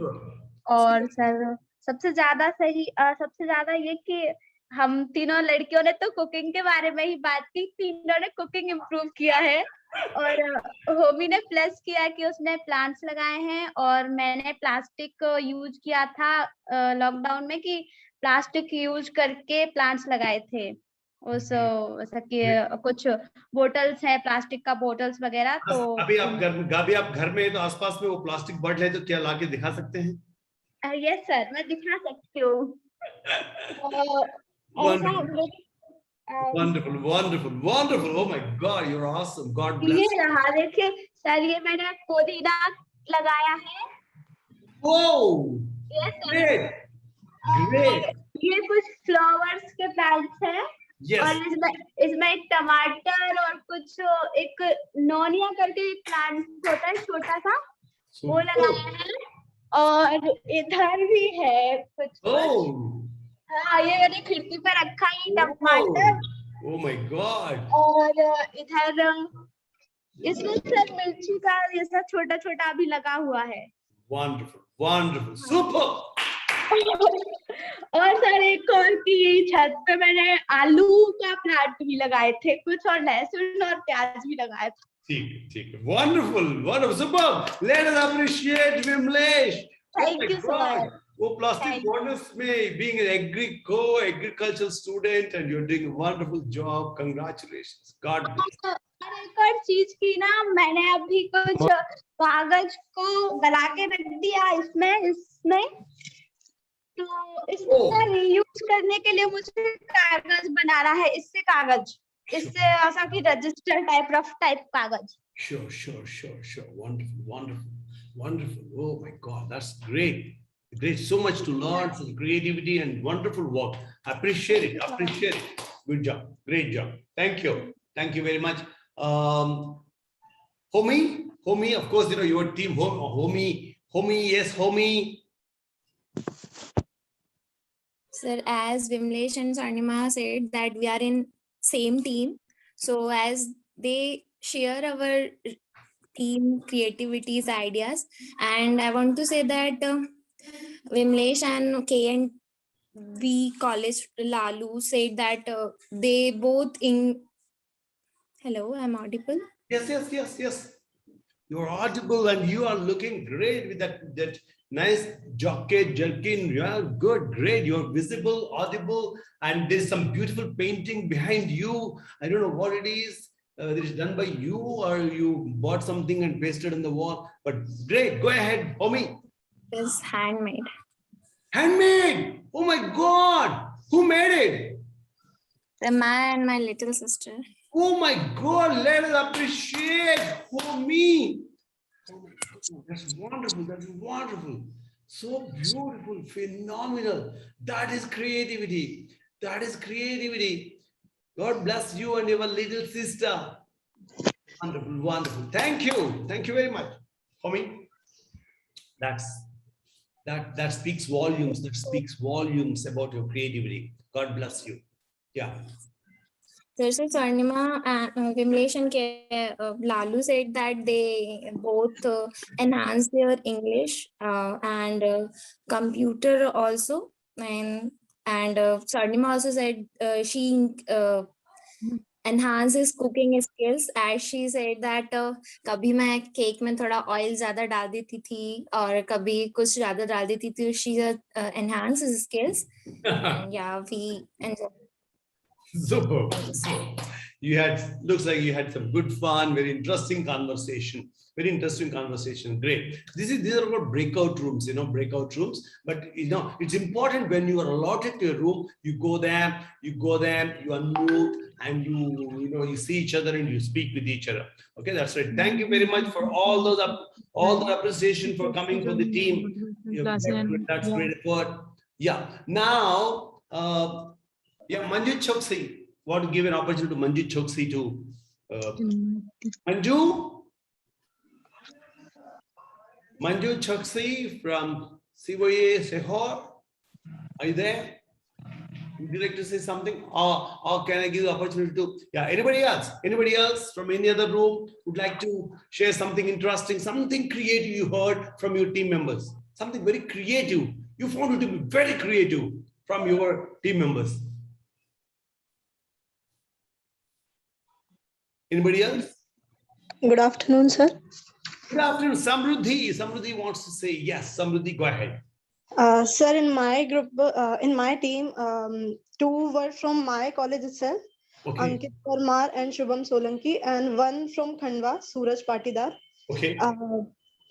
और सर सबसे ज्यादा ये कि हम तीनों लड़कियों ने तो कुकिंग के बारे में ही बात की, तीनों ने कुकिंग इम्प्रूव किया है। और होमी ने प्लस किया कि उसने प्लांट्स लगाए हैं, और मैंने प्लास्टिक यूज किया था लॉकडाउन में, कि प्लास्टिक यूज करके प्लांट्स लगाए थे। उस ऐसा कि कुछ बोटल्स है प्लास्टिक का, बोटल्स वगैरह। तो अभी आप घर में है तो आसपास में वो प्लास्टिक बॉटल है तो क्या लाके दिखा सकते हैं? यस सर, मैं दिखा सकती हूँ। Wonderful, wonderful, wonderful. Oh my God, you're awesome. God bless. ये रहा, देखिए सर, ये मैंने पुदीना लगाया है। Whoa! Great, great. ये कुछ फ्लावर्स के प्लांट्स हैं। Yes. और इसमें एक टमाटर और कुछ एक नोनिया करके एक प्लांट होता है छोटा सा, वो लगाया है। और इधर भी है कुछ। हाँ, ये मैंने खिड़की पे रखा है टमाटर। Oh my God. और इधर इसमें सर मिर्ची का ये सब छोटा छोटा भी लगा हुआ है। Wonderful, wonderful, super. और सर एक और की छत पे मैंने आलू का प्लांट भी लगाए थे कुछ, और लहसुन और प्याज भी लगाया था। ठीक है, wonderful, wonderful, super. Let us appreciate Vimlesh. Thank you so much. वो प्लास्टिक बॉटल्स में being an agricultural student and you're doing a wonderful job. Congratulations. God bless. एक और चीज की ना, मैंने अभी कुछ कागज को गला के रख दिया इसमें तो इसका रीयूज करने के लिए मुझे कागज बनाना है, इससे ऐसा कि रजिस्टर रफ टाइप कागज। Sure. Wonderful. Oh my God, that's great. Great, so much to learn, some creativity and wonderful work. Appreciate it. Good job, great job. Thank you very much. Homi, of course, you know your team. Homi, yes, Homi. Sir, as Vimlesh and Sarnima said that we are in same team, so as they share our team creativities, ideas, and I want to say that Vimlesh and KNV College Lalu said that they both in. Hello, I'm audible. Yes. You're audible and you are looking great with that nice jacket, jerkin. Yeah, good, great. You're visible, audible, and there's some beautiful painting behind you. I don't know what it is. It is done by you or you bought something and pasted on the wall. But great, go ahead, Homi. It's handmade. Handmade! Oh my God! Who made it? The man and my little sister. Oh my God! Let us appreciate Homi. Oh my God, that's wonderful. So beautiful, phenomenal. That is creativity. God bless you and your little sister. Wonderful. Thank you very much, Homi. That speaks volumes. That speaks volumes about your creativity. God bless you. Yeah. There's a Sarnima and Vimlesh and Lalu said that they both enhance their English and computer also, and Sarnima also said she enhances cooking skills, as she said that कभी मैं cake में थोड़ा oil ज्यादा डाल देती थी और कभी कुछ ज्यादा डाल देती थी. She enhances skills. And yeah, we enjoy. Super. You had, looks like you had some good fun, very interesting conversation. Very interesting conversation. Great. These are about breakout rooms, breakout rooms. But it's important when you are allotted to a room, you go there, you unmute, and you see each other and you speak with each other. Okay, that's right. Thank you very much for all the appreciation for coming for the team. That's great effort. Yeah. Now, Manju Choksi. Want to give an opportunity to Manju Choksi to Manju Choksi from CYA Sehor. Are you there? Would you like to say something? Or can I give the opportunity to, anybody else? Anybody else from any other room would like to share something interesting, something creative you heard from your team members? Something very creative. You found it to be very creative from your team members. Anybody else? Good afternoon, sir. Good afternoon, Samruddhi. Samruddhi wants to say yes. Samruddhi, go ahead. Sir, in my group, in my team, two were from my college itself, Okay. Ankit Parmar and Shubham Solanki, and one from Khandwa, Suraj Patidar. Okay.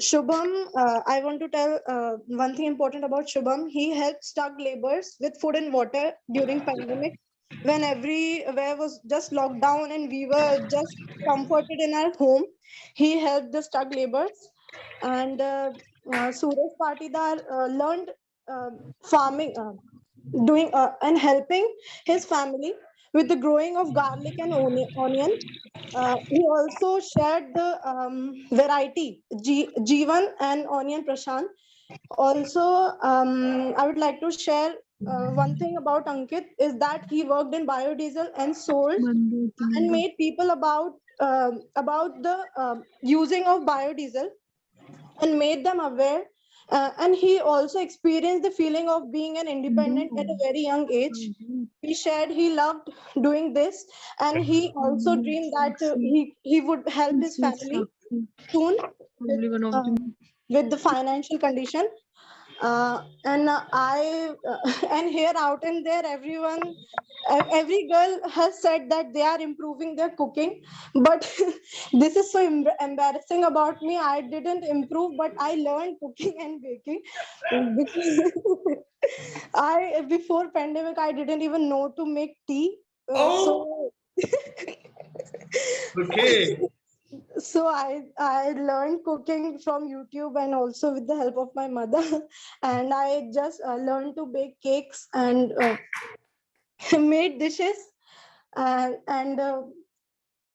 Shubham, I want to tell one thing important about Shubham. He helped stuck laborers with food and water during pandemic, when everywhere was just locked down and we were just comforted in our home. He helped the stuck laborers. And Suraj Patidar learned farming, doing and helping his family with the growing of garlic and onion. He also shared the variety Jeevan and Onion Prashant. Also, I would like to share one thing about Ankit is that he worked in biodiesel and sold and made people about the using of biodiesel and made them aware. And he also experienced the feeling of being an independent at a very young age. He shared he loved doing this, and he also dreamed that he would help his family soon with the financial condition. And here out and there, every girl has said that they are improving their cooking, but this is so embarrassing about me. I didn't improve, but I learned cooking and baking. Before pandemic, I didn't even know to make tea. Okay. So I learned cooking from YouTube and also with the help of my mother, and I just learned to bake cakes and made dishes, and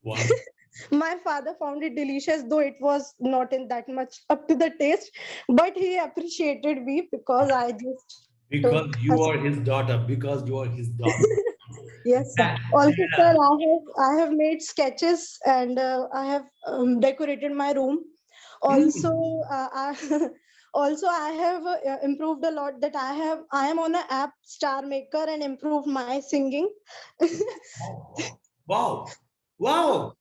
Wow. my father found it delicious, though it was not in that much up to the taste, but he appreciated me because I just Because you are his daughter. Because you are his daughter. Yes, sir. Also, sir, I have made sketches and I have decorated my room. Also, I have improved a lot. That I am on an app Star Maker and improved my singing. Wow. Wow.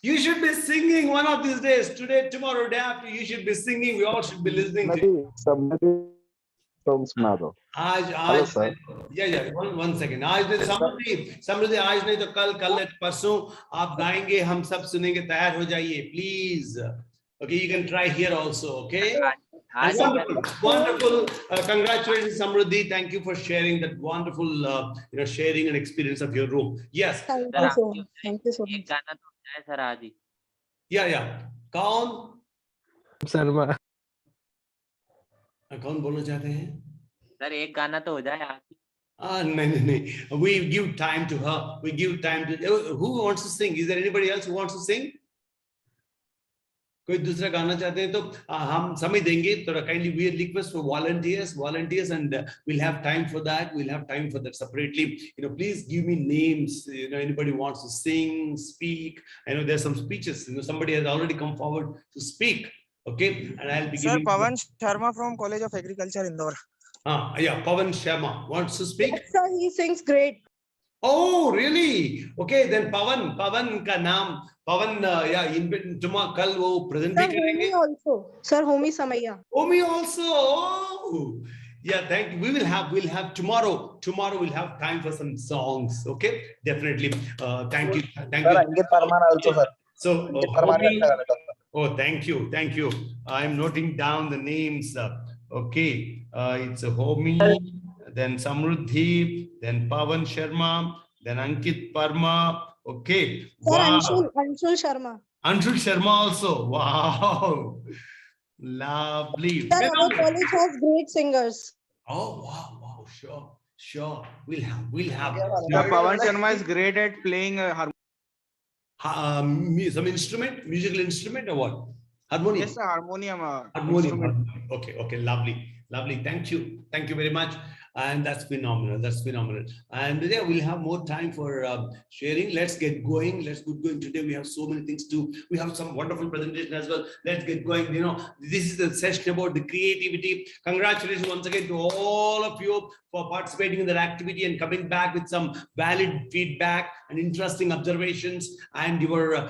You should be singing one of these days. Today, tomorrow, day after, you should be singing. We all should be listening to you. One second. आज नहीं समृद्धि आज नहीं तो कल परसों आप गाएंगे, हम सब सुनेंगे, तैयार हो जाइए please. Okay, you can try here also. Okay. Wonderful. Congratulations, Samruddhi. Thank you for sharing that wonderful, sharing and experience of your room. Yes. Thank you so much. Thank you so much. एक गाना तो है sir आज ही. Yeah. कौन? शर्मा. कौन बोलना चाहते हैं? सर एक गाना तो हो जाए आज ही. No. We give time to her. We give time to. Who wants to sing? Is there anybody else who wants to sing? कोई दूसरा गाना चाहते हैं तो हम समय देंगे. तो kindly we request for volunteers, and we'll have time for that. We'll have time for that separately. Please give me names. Anybody wants to sing, speak. I know there's some speeches. Somebody has already come forward to speak. Okay, and I'll be Sir, giving. Pawan Sharma from College of Agriculture, Indore. Yeah, Pawan Sharma wants to speak. Yes, sir, he sings great. Oh, really? Okay, then Pawan का नाम Pawan, कल वो present भी करेंगे. Sir, Homi Samaya. Homi also. Oh, Yeah, thank you. We'll have tomorrow. Tomorrow we'll have time for some songs. Okay, definitely. Thank you. Thank you. Ankit Parmar also, sir. So, Ankit Parmar Homi, अच्छा गाना गाता है. oh, thank you. Thank you. I'm noting down the names. Okay, it's Homi, then Samruddhi, then Pawan Sharma, then Ankit Parma. Okay. Sir, Wow. Anshul Sharma. Anshul Sharma also. Wow. Lovely. Sir, our college has great singers. Oh, wow. Sure. We'll have. Pawan Sharma is great at playing Some instrument, musical instrument or what? Harmonium. Yes, sir, harmonium. Harmonium. Okay. Lovely. Thank you very much. And that's phenomenal. And yeah, we'll have more time for sharing. Let's get going. Today we have so many things to. We have some wonderful presentation as well. Let's get going. This is the session about the creativity. Congratulations once again to all of you for participating in that activity and coming back with some valid feedback and interesting observations and your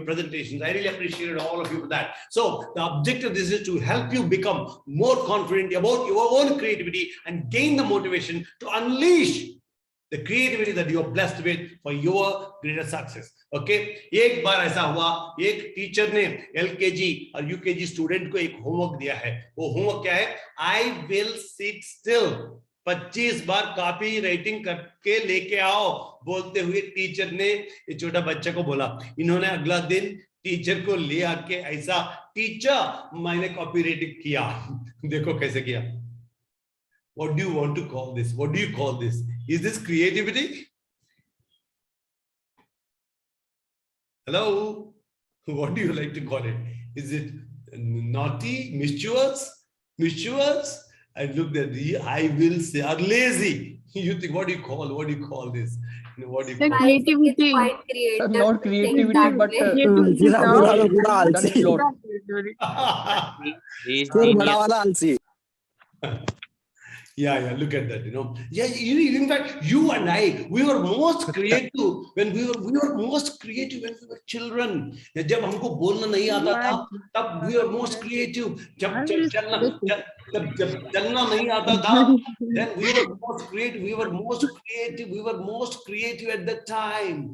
presentations. I really appreciated all of you for that. So the objective of this is to help you become more confident about your own creativity and gain the motivation to unleash the creativity that you are blessed with for your greater success. Okay, एक बार ऐसा हुआ, एक teacher ने LKG और UKG student को एक homework दिया है. वो होमवर्क क्या है? I will sit still. 25 bar copy writing करके लेके आओ बोलते हुए टीचर ने ये छोटा बच्चा को बोला. इन्होंने अगला दिन टीचर को ले आके ऐसा, टीचर मैंने कॉपी राइटिंग किया. देखो कैसे किया. What do you want to call this? What do you call this? Is this creativity? Hello? What do you like to call it? Is it naughty, mischievous? I looked at the, I will say, or lazy. You think, what do you call this? What do you call creativity. Quite creative. Not creativity, but बड़ा वाला आलसी. Yeah, look at that, Yeah, in fact, you and I, we were most creative when we were children. जब हमको बोलना नहीं आता था, तब we were most creative. जब चलना नहीं आता था, then we were most creative. We were most creative at that time.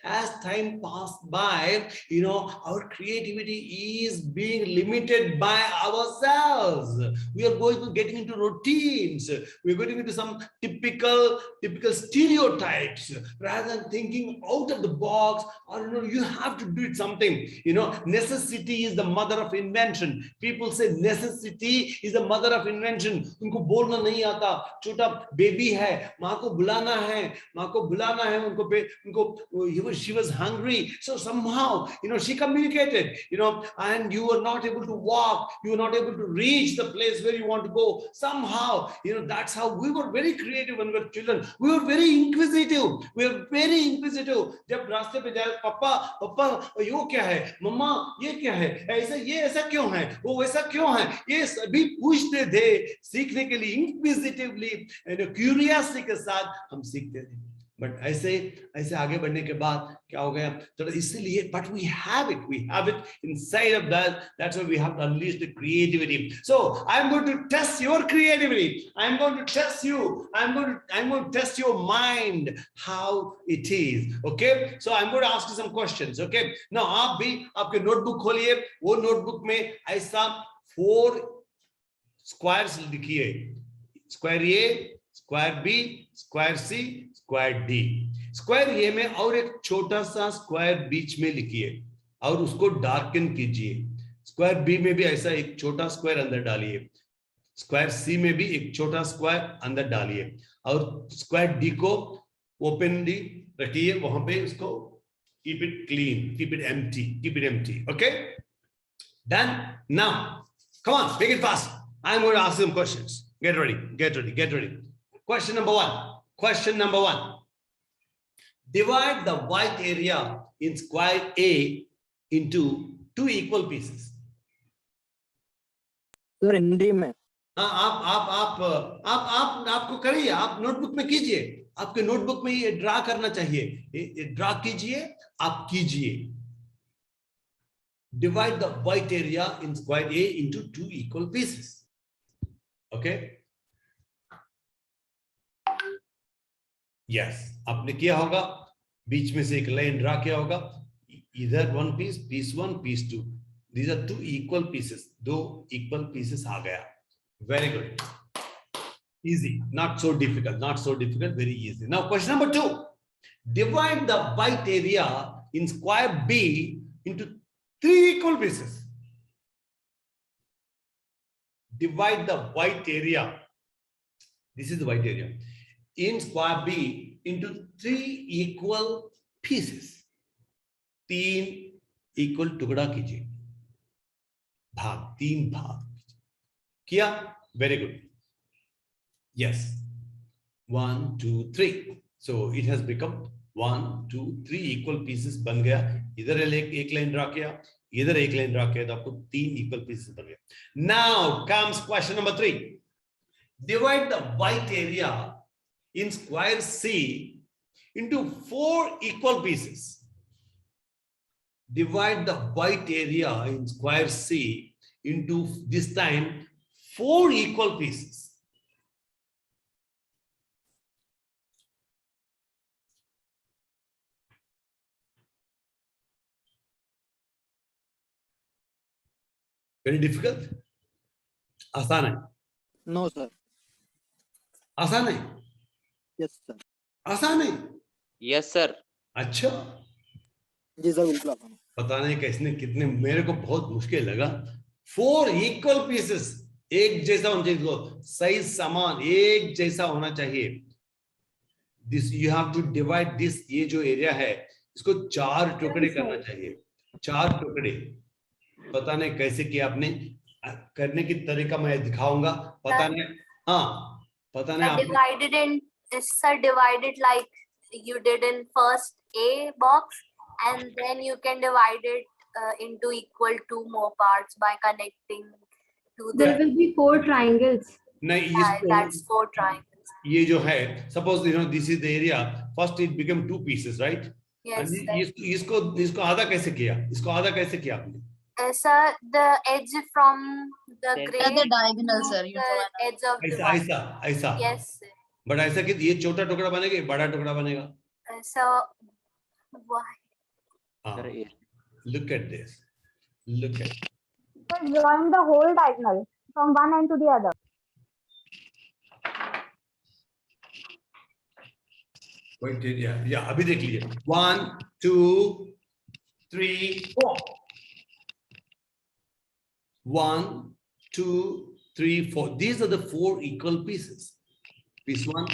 As time passed by, our creativity is being limited by ourselves. We are getting into routines. We are getting into some typical stereotypes rather than thinking out of the box. Or you have to do it something. Necessity is the mother of invention. People say necessity is the mother of invention. उनको बोलना नहीं आता. छोटा baby है, माँ को बुलाना है. उनको she was hungry, so somehow she communicated. And you were not able to walk. You were not able to reach the place where you want to go. Somehow, that's how we were very creative when we were children. We were very inquisitive. जब रास्ते पे जाए, पापा ये क्या है, मम्मा ये क्या है, ऐसा क्यों है, वो वैसा क्यों है, ये सभी पूछते थे सीखने के लिए. इंक्विजिटिवली, क्यूरियोसिटी के साथ हम सीखते थे. बट ऐसे आगे बढ़ने के बाद क्या हो गया, तो इसलिए, but we have it inside of that. That's why we have to unleash the creativity. So I'm going to test your creativity. I'm going to test you. I'm going to test your mind, how it is. Okay, so I'm going to ask you some questions. Okay, now आप भी आपके notebook खोलिए. वो notebook में ऐसा 4 squares लिखिए. Square ए, square B, square सी, square D. Square ए में और एक छोटा सा स्क्वायर बीच में लिखिए और उसको डार्कन कीजिए. स्क्वायर बी में भी ऐसा एक छोटा स्क्वायर अंदर डालिए. स्क्वायर सी में भी एक छोटा स्क्वायर अंदर डालिए और स्क्वायर डी को ओपनली रखिए. वहां पे उसको keep it clean, keep it empty. Okay, done. Now come on, make it fast. I'm going to ask some questions. Get ready. Question number one. Divide the white area in square A into 2 equal pieces. Sir Hindi में. आपको करिए, आप notebook में कीजिए. आपके notebook में ये draw करना चाहिए. ये ड्रा कीजिए, आप कीजिए. Divide the white area in square A into 2 equal pieces. Okay. Yes, आपने किया होगा, बीच में से एक लाइन ड्रा किया होगा, इधर one piece, piece 1, piece 2. These are 2 equal pieces. 2 equal pieces आ गया. Very good. Easy, not so difficult, not so difficult, very easy. Now question number 2. Divide the white area in square B into 3 equal pieces. Divide the white area. This is the white area. In square B into 3 equal pieces. 3 equal टुकड़ा कीजिए, भाग, 3 भाग किया. Very good. Yes. 1, 2, 3. So it has become 1, 2, 3 equal pieces बन गया. इधर एक line draw किया, इधर एक लाइन ड्रा किया, तो आपको 3 equal pieces बन गया. Now comes question number 3. Divide the white area in square C into 4 equal pieces. Divide the white area in square C into this time 4 equal pieces. Very difficult? आसान है? No, sir. आसान है? Yes, sir. आसान है? Yes sir. अच्छा, जी sir, बिल्कुल आसान है। पता नहीं किसने कितने, मेरे को बहुत मुश्किल लगा. 4 equal pieces, एक जैसा होना चाहिए, सही समान एक जैसा होना चाहिए. This you have to divide this, ये जो एरिया है इसको 4 टुकड़े करना चाहिए. 4 टुकड़े. पता नहीं कैसे किया आपने, करने की तरीका मैं दिखाऊंगा. पता नहीं, हाँ पता नहीं. Divided like you did in first A box, and then you can divide it into equal 2 more parts by connecting to the. There will be 4 triangles. नहीं, That's 4 triangles. ये जो है, suppose you know this is the area. First it became 2 pieces, right? Yes. इसको आधा कैसे किया? इसको आधा कैसे किया आपने? Sir, the edge from the gray. The diagonal, sir. The edge of the ऐसा. Yes. Sir. बट ऐसा कि ये छोटा टुकड़ा बनेगा, बड़ा टुकड़ा बनेगा. So why? Look at this. Look at. Join the whole diagonal from one end to the other. Wait, yeah. अभी देख लीजिए. 1, 2, 3, 4. 1, 2, 3, 4. These are the 4 equal pieces. Piece 1,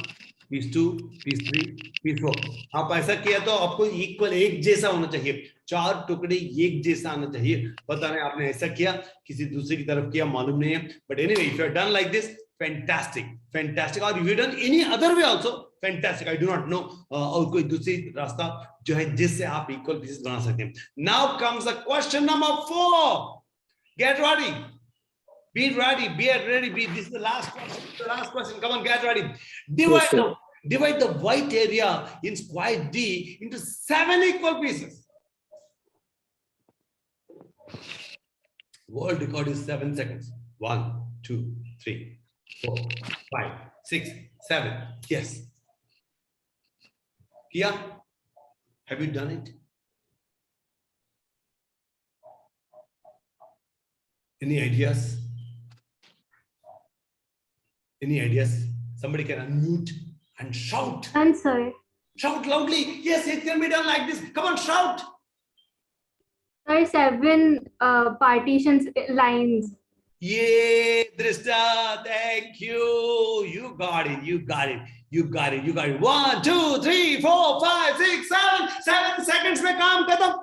piece 2, piece 3, piece 4. आप ऐसा किया तो आपको इक्वल एक जैसा होना चाहिए. 4 टुकड़े एक जैसा आना चाहिए. पता नहीं आपने ऐसा किया, किसी दूसरे की तरफ किया, मालूम नहीं है. But anyway, if you have done like this, fantastic. Or if you done any other way also, fantastic. I do not know और कोई दूसरी रास्ता जो है जिससे आप equal pieces बना सकते हैं. Now comes the question number 4. Get ready. Be ready. This is the last question. Come on, get ready. Divide the white area in square D into 7 equal pieces. World record is 7 seconds. 1, 2, 3, 4, 5, 6, 7. Yes. Kia, have you done it? Any ideas? Somebody can unmute and shout. Answer. Shout loudly. Yes, it can be done like this. Come on, shout. There are 7 partitions, lines. Yay, Drishta, thank you. You got it. 1, 2, 3, 4, 5, 6, 7. 7 seconds में काम खत्म.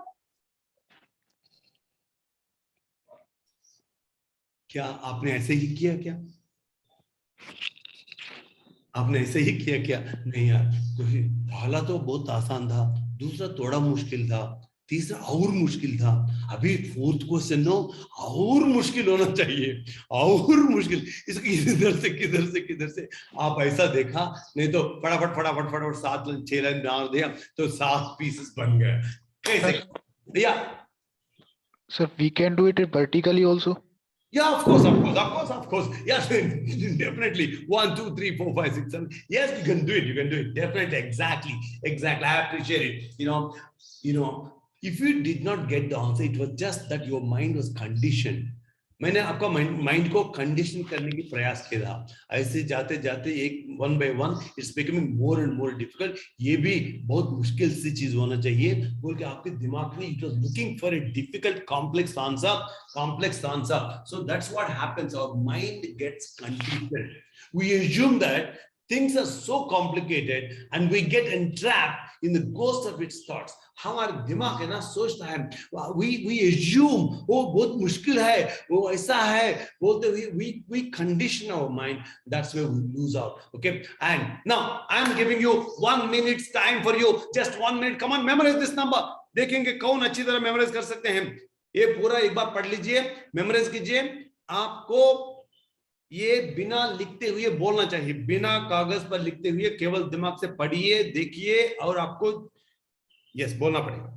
क्या आपने ऐसे ही किया क्या? आपने ऐसे ही किया क्या? नहीं यार, पहला तो बहुत आसान था, दूसरा थोड़ा मुश्किल था, तीसरा और मुश्किल था. अभी 4th क्वेश्चन और मुश्किल होना चाहिए, और मुश्किल. इसको किधर से आप ऐसा देखा, नहीं तो फटाफट 7 लाइन डाल दिया तो 7 पीसेस बन गए. कैसे भैया? Sir, we can do it vertically also. Yeah, of course. Yes, definitely. 1, 2, 3, 4, 5, 6, 7. Yes, you can do it. Definitely, exactly. I appreciate it. If you did not get the answer, it was just that your mind was conditioned. मैंने आपका mind को condition करने की प्रयास किया था. ऐसे जाते जाते एक one by one it's becoming more and more difficult. ये भी बहुत मुश्किल सी चीज होना चाहिए बोल के आपके दिमाग में it was looking for a difficult complex answer. So that's what happens. Our mind gets confused. We assume that things are so complicated and we get entrapped in the ghost of its thoughts. हमारा दिमाग है ना सोचता है, we assume वो बहुत मुश्किल है, वो ऐसा है बोलते हुए we condition our mind. That's where we lose out. Okay, and now I am giving you 1 minute's time for you. Just 1 minute. Come on, memorize this number. देखेंगे कौन अच्छी तरह मेमोराइज कर सकते हैं. ये पूरा एक बार पढ़ लीजिए, मेमोराइज कीजिए. आपको ये बिना लिखते हुए बोलना चाहिए, बिना कागज पर लिखते हुए केवल दिमाग से पढ़िए, देखिए और आपको यस बोलना पड़ेगा.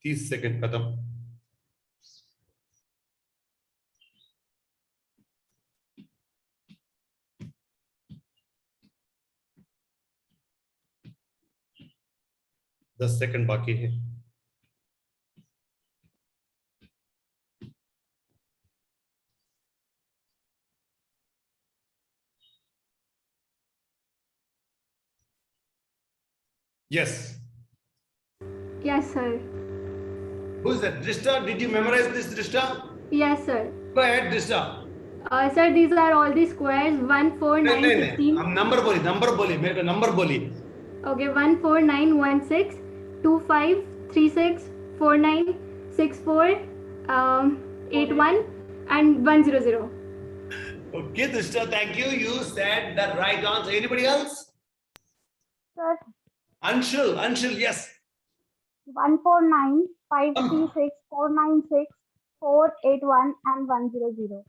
तीस सेकंड खत्म. दस सेकंड बाकी है. Yes. Yes, sir. Who is that? Drishta, did you memorize this, Drishta? Yes, sir. Go ahead, Drishta. Sir, these are all the squares 1, 4, 9, 15. हम नंबर बोली, मेरे को नंबर बोली. Okay, 1, 4, 9, 1, 6, 2, 5, 3, 6, 4, 9, 6, 4, 8, 1, and 1, 0, 0. Okay, Drishta, thank you. You said the right answer. Anybody else? Sir, Anshul, yes. 1, 4, 9, 5, 3, 6, 4, 9, 6, 4, 8, 1, and 1, 0, 0.